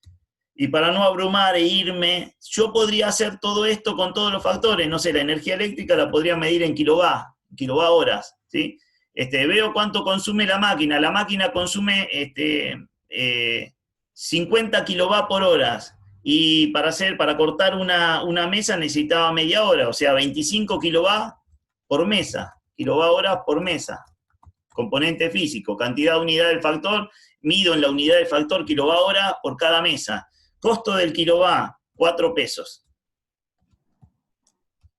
S1: Y para no abrumar e irme, yo podría hacer todo esto con todos los factores, no sé, la energía eléctrica la podría medir en kilowatt horas, ¿sí? Veo cuánto consume la máquina consume 50 kilowatt por hora, y para cortar una mesa necesitaba media hora, o sea, 25 kilowatt por mesa, kilowatt horas por mesa. Componente físico, cantidad de unidad del factor, mido en la unidad del factor kilowatt hora por cada mesa. Costo del kilowatt, 4 pesos.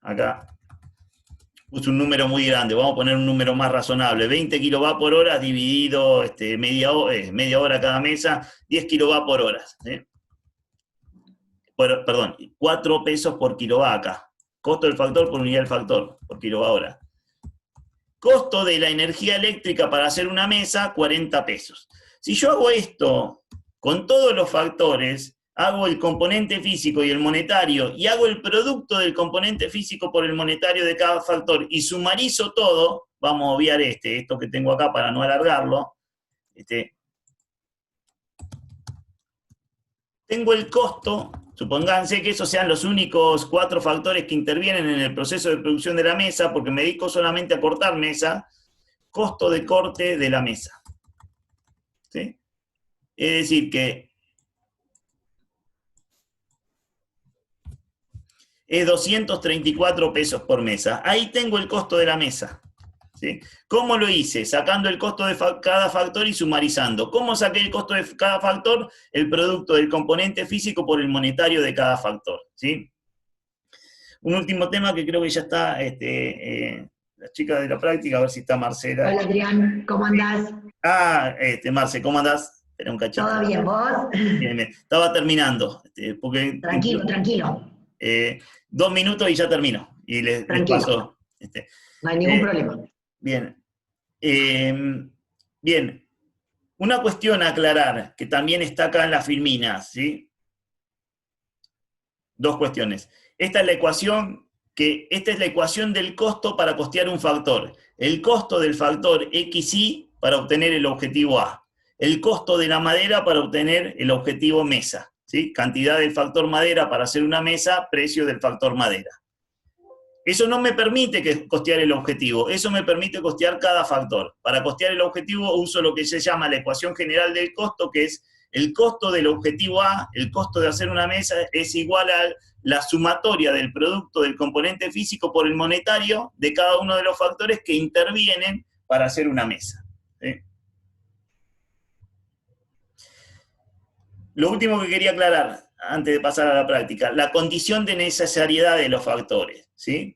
S1: acá puse un número muy grande, vamos a poner un número más razonable, 20 kilowatt por hora dividido media hora cada mesa, 10 kilowatt por hora. Perdón, 4 pesos por kilowatt acá. Costo del factor por unidad del factor, por kilowatt hora. Costo de la energía eléctrica para hacer una mesa, 40 pesos. Si yo hago esto con todos los factores, hago el componente físico y el monetario, y hago el producto del componente físico por el monetario de cada factor, y sumarizo todo, vamos a obviar esto que tengo acá para no alargarlo, tengo el costo, supónganse que esos sean los únicos 4 factores que intervienen en el proceso de producción de la mesa, porque me dedico solamente a cortar mesa, costo de corte de la mesa. ¿Sí? Es decir, que es 234 pesos por mesa. Ahí tengo el costo de la mesa. ¿Sí? ¿Cómo lo hice? Sacando el costo de cada factor y sumarizando. ¿Cómo saqué el costo de cada factor? El producto del componente físico por el monetario de cada factor. ¿Sí? Un último tema que creo que ya está la chica de la práctica, a ver si está Marcela.
S4: Hola Adrián, ¿cómo andás?
S1: Marce, ¿cómo andás? Espera un cachito.
S4: ¿Todo bien, vos?
S1: Bien. Estaba terminando.
S4: Tranquilo.
S1: 2 minutos y ya termino. Y les paso.
S4: No hay ningún problema.
S1: Bien. Bien. Una cuestión a aclarar, que también está acá en las filminas, ¿sí? 2 cuestiones. Esta es la ecuación del costo para costear un factor. El costo del factor XY para obtener el objetivo A. El costo de la madera para obtener el objetivo mesa. ¿Sí? Cantidad del factor madera para hacer una mesa, precio del factor madera. Eso no me permite costear el objetivo, eso me permite costear cada factor. Para costear el objetivo uso lo que se llama la ecuación general del costo, que es el costo del objetivo A, el costo de hacer una mesa, es igual a la sumatoria del producto del componente físico por el monetario de cada uno de los factores que intervienen para hacer una mesa. ¿Sí? Lo último que quería aclarar, antes de pasar a la práctica, la condición de necesariedad de los factores. ¿Sí?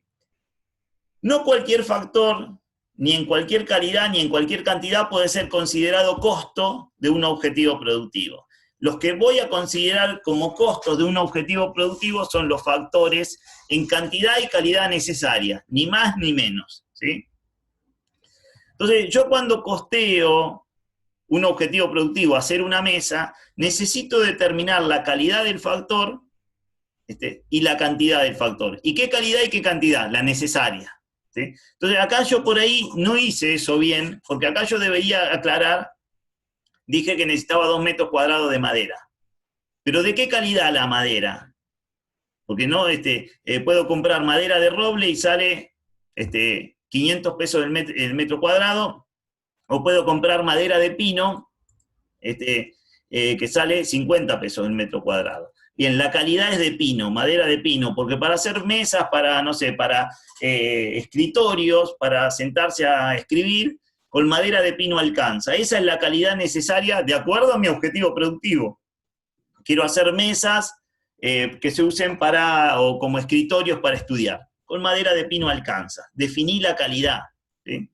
S1: No cualquier factor, ni en cualquier calidad, ni en cualquier cantidad puede ser considerado costo de un objetivo productivo. Los que voy a considerar como costos de un objetivo productivo son los factores en cantidad y calidad necesaria, ni más ni menos. ¿Sí? Entonces, yo cuando costeo un objetivo productivo, hacer una mesa, necesito determinar la calidad del factor y la cantidad del factor. ¿Y qué calidad y qué cantidad? La necesaria. ¿Sí? Entonces acá yo por ahí no hice eso bien, porque acá yo debería aclarar, dije que necesitaba 2 metros cuadrados de madera. ¿Pero de qué calidad la madera? Porque no, puedo comprar madera de roble y sale 500 pesos el metro cuadrado, o puedo comprar madera de pino, que sale 50 pesos el metro cuadrado. Bien, la calidad es de pino, madera de pino, porque para hacer mesas, para, no sé, para escritorios, para sentarse a escribir, con madera de pino alcanza. Esa es la calidad necesaria de acuerdo a mi objetivo productivo. Quiero hacer mesas que se usen o como escritorios para estudiar. Con madera de pino alcanza. Definí la calidad. ¿Sí?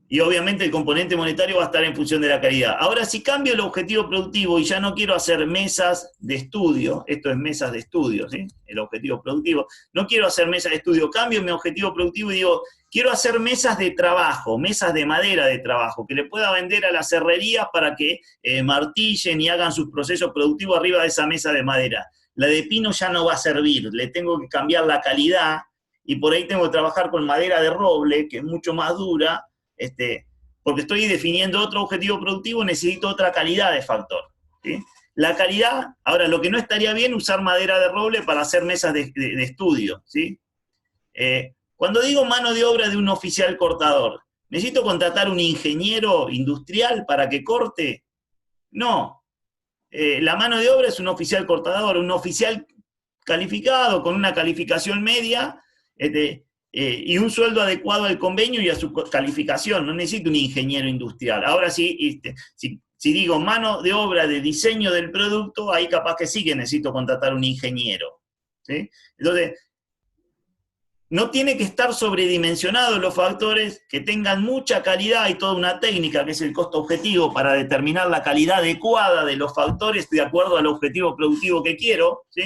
S1: Y obviamente el componente monetario va a estar en función de la calidad. Ahora, si cambio el objetivo productivo y ya no quiero hacer mesas de estudio, esto es mesas de estudio, ¿sí? El objetivo productivo, no quiero hacer mesas de estudio, cambio mi objetivo productivo y digo, quiero hacer mesas de trabajo, mesas de madera de trabajo, que le pueda vender a las herrerías para que martillen y hagan sus procesos productivos arriba de esa mesa de madera. La de pino ya no va a servir, le tengo que cambiar la calidad, y por ahí tengo que trabajar con madera de roble, que es mucho más dura, porque estoy definiendo otro objetivo productivo, necesito otra calidad de factor. ¿Sí? La calidad, ahora lo que no estaría bien usar madera de roble para hacer mesas de estudio. ¿Sí? Cuando digo mano de obra de un oficial cortador, ¿necesito contratar un ingeniero industrial para que corte? No. La mano de obra es un oficial cortador, un oficial calificado, con una calificación media, y un sueldo adecuado al convenio y a su calificación. No necesito un ingeniero industrial. Ahora sí, si digo mano de obra de diseño del producto, ahí capaz que sí que necesito contratar un ingeniero. ¿Sí? Entonces, no tiene que estar sobredimensionados los factores, que tengan mucha calidad y toda una técnica, que es el costo objetivo, para determinar la calidad adecuada de los factores de acuerdo al objetivo productivo que quiero, ¿sí?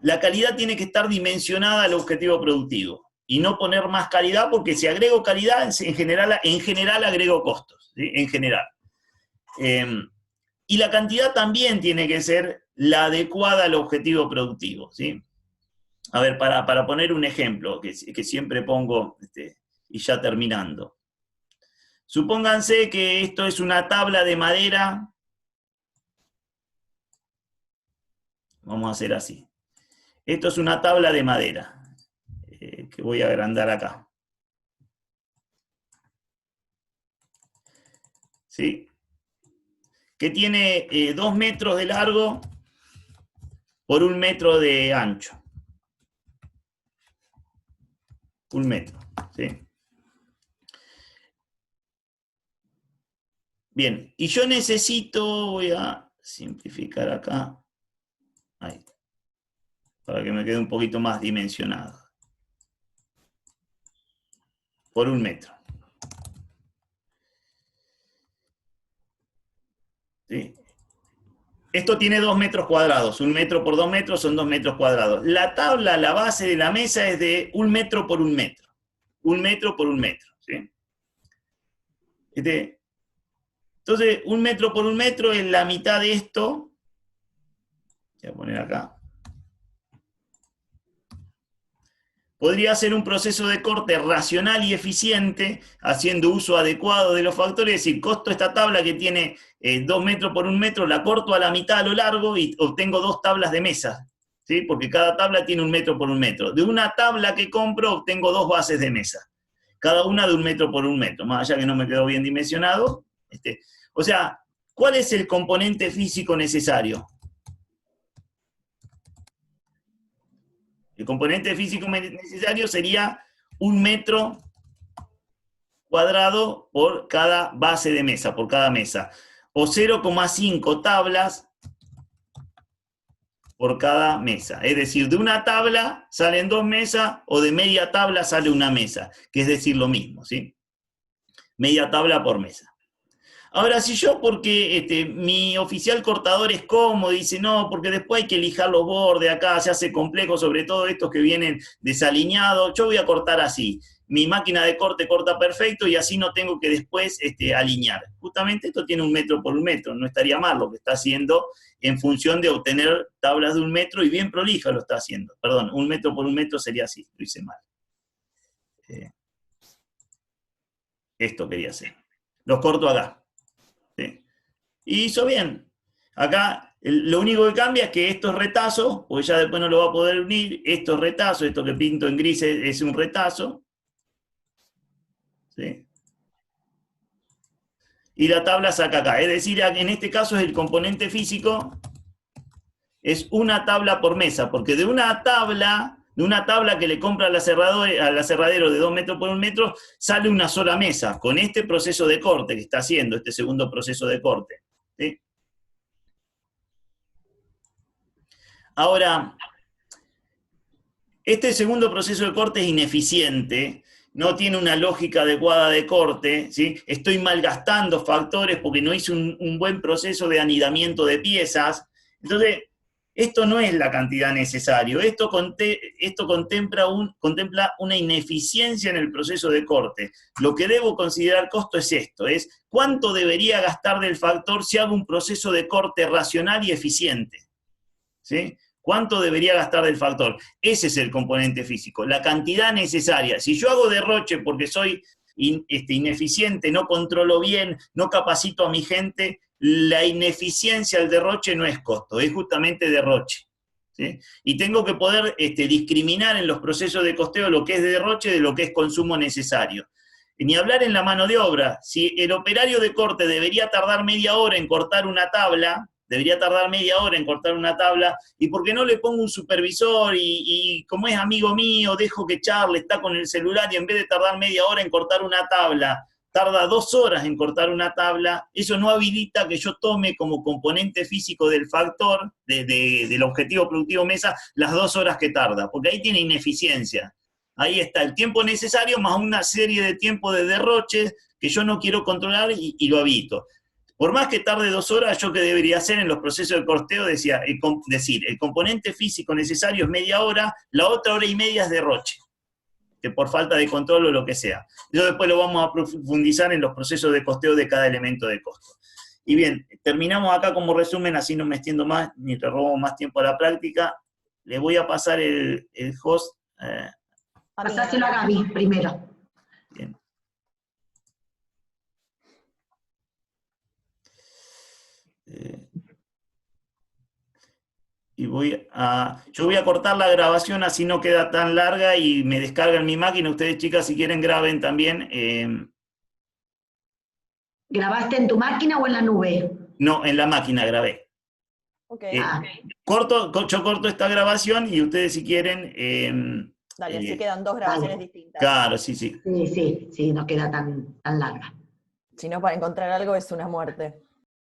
S1: La calidad tiene que estar dimensionada al objetivo productivo, y no poner más calidad, porque si agrego calidad, en general agrego costos, ¿sí? En general. Y la cantidad también tiene que ser la adecuada al objetivo productivo, ¿sí? A ver, para poner un ejemplo, que siempre pongo, y ya terminando. Supónganse que esto es una tabla de madera. Vamos a hacer así. Esto es una tabla de madera, que voy a agrandar acá. ¿Sí? Que tiene 2 metros de largo por 1 metro de ancho. 1 metro, ¿sí? Bien, y yo necesito, voy a simplificar acá, ahí, para que me quede un poquito más dimensionado. Por 1 metro. ¿Sí? Esto tiene 2 metros cuadrados, 1 metro por 2 metros son 2 metros cuadrados. La tabla, la base de la mesa es de 1 metro por 1 metro. 1 metro por 1 metro, ¿sí? Entonces, 1 metro por 1 metro es la mitad de esto. Voy a poner acá. Podría ser un proceso de corte racional y eficiente, haciendo uso adecuado de los factores, es decir, costo esta tabla que tiene 2 metros por 1 metro, la corto a la mitad a lo largo y obtengo 2 tablas de mesa, ¿sí? Porque cada tabla tiene 1 metro por 1 metro. De una tabla que compro obtengo 2 bases de mesa, cada una de 1 metro por 1 metro, más allá que no me quedó bien dimensionado. O sea, ¿cuál es el componente físico necesario? El componente físico necesario sería 1 metro cuadrado por cada base de mesa, por cada mesa. O 0,5 tablas por cada mesa. Es decir, de una tabla salen 2 mesas, o de media tabla sale 1 mesa, que es decir lo mismo, ¿sí? Media tabla por mesa. Ahora, si yo, porque mi oficial cortador es cómodo, dice, no, porque después hay que lijar los bordes, acá se hace complejo, sobre todo estos que vienen desalineados, yo voy a cortar así. Mi máquina de corte corta perfecto y así no tengo que después alinear. Justamente esto tiene 1 metro por 1 metro, no estaría mal lo que está haciendo en función de obtener tablas de 1 metro, y bien prolija lo está haciendo. Perdón, 1 metro por 1 metro sería así, lo hice mal. Esto quería hacer. Los corto acá. ¿Sí? Y hizo bien. Acá lo único que cambia es que esto es retazo, porque ya después no lo va a poder unir. Esto es retazo, esto que pinto en gris es un retazo. ¿Sí? Y la tabla saca acá. Es decir, en este caso es el componente físico, es 1 tabla por mesa, porque de una tabla que le compra al aserradero de 2 metros por 1 metro, sale una sola mesa, con este proceso de corte que está haciendo, este segundo proceso de corte. ¿Sí? Ahora, este segundo proceso de corte es ineficiente, no tiene una lógica adecuada de corte, ¿sí? Estoy malgastando factores porque no hice un buen proceso de anidamiento de piezas. Entonces, esto no es la cantidad necesaria, esto contempla una ineficiencia en el proceso de corte. Lo que debo considerar costo es esto, es cuánto debería gastar del factor si hago un proceso de corte racional y eficiente. ¿Sí? ¿Cuánto debería gastar del factor? Ese es el componente físico, la cantidad necesaria. Si yo hago derroche porque soy ineficiente, no controlo bien, no capacito a mi gente, la ineficiencia del derroche no es costo, es justamente derroche. ¿Sí? Y tengo que poder discriminar en los procesos de costeo lo que es derroche de lo que es consumo necesario. Ni hablar en la mano de obra. Si el operario de corte debería tardar media hora en cortar una tabla, y ¿por qué no le pongo un supervisor y como es amigo mío, dejo que charle, está con el celular y en vez de tardar media hora en cortar una tabla, tarda 2 horas en cortar una tabla, eso no habilita que yo tome como componente físico del factor, del objetivo productivo mesa, las 2 horas que tarda, porque ahí tiene ineficiencia. Ahí está el tiempo necesario más una serie de tiempo de derroches que yo no quiero controlar y lo evito. Por más que tarde 2 horas, yo que debería hacer en los procesos de costeo, decir, el componente físico necesario es media hora, la otra hora y media es derroche, que por falta de control o lo que sea. Eso después lo vamos a profundizar en los procesos de costeo de cada elemento de costo. Y bien, terminamos acá como resumen, así no me extiendo más, ni te robo más tiempo a la práctica. Le voy a pasar el host.
S4: Pasáselo a Gaby primero.
S1: Bien. Y yo voy a cortar la grabación así no queda tan larga y me descarga en mi máquina. Ustedes, chicas, si quieren graben también.
S4: ¿Grabaste en tu máquina o en la nube?
S1: No, en la máquina grabé.
S5: Okay.
S1: Yo corto esta grabación y ustedes si quieren...
S5: Dale, así quedan 2 grabaciones
S4: dale.
S5: distintas.
S1: Claro, sí.
S4: Sí, no queda tan larga.
S5: Si no, para encontrar algo es una muerte.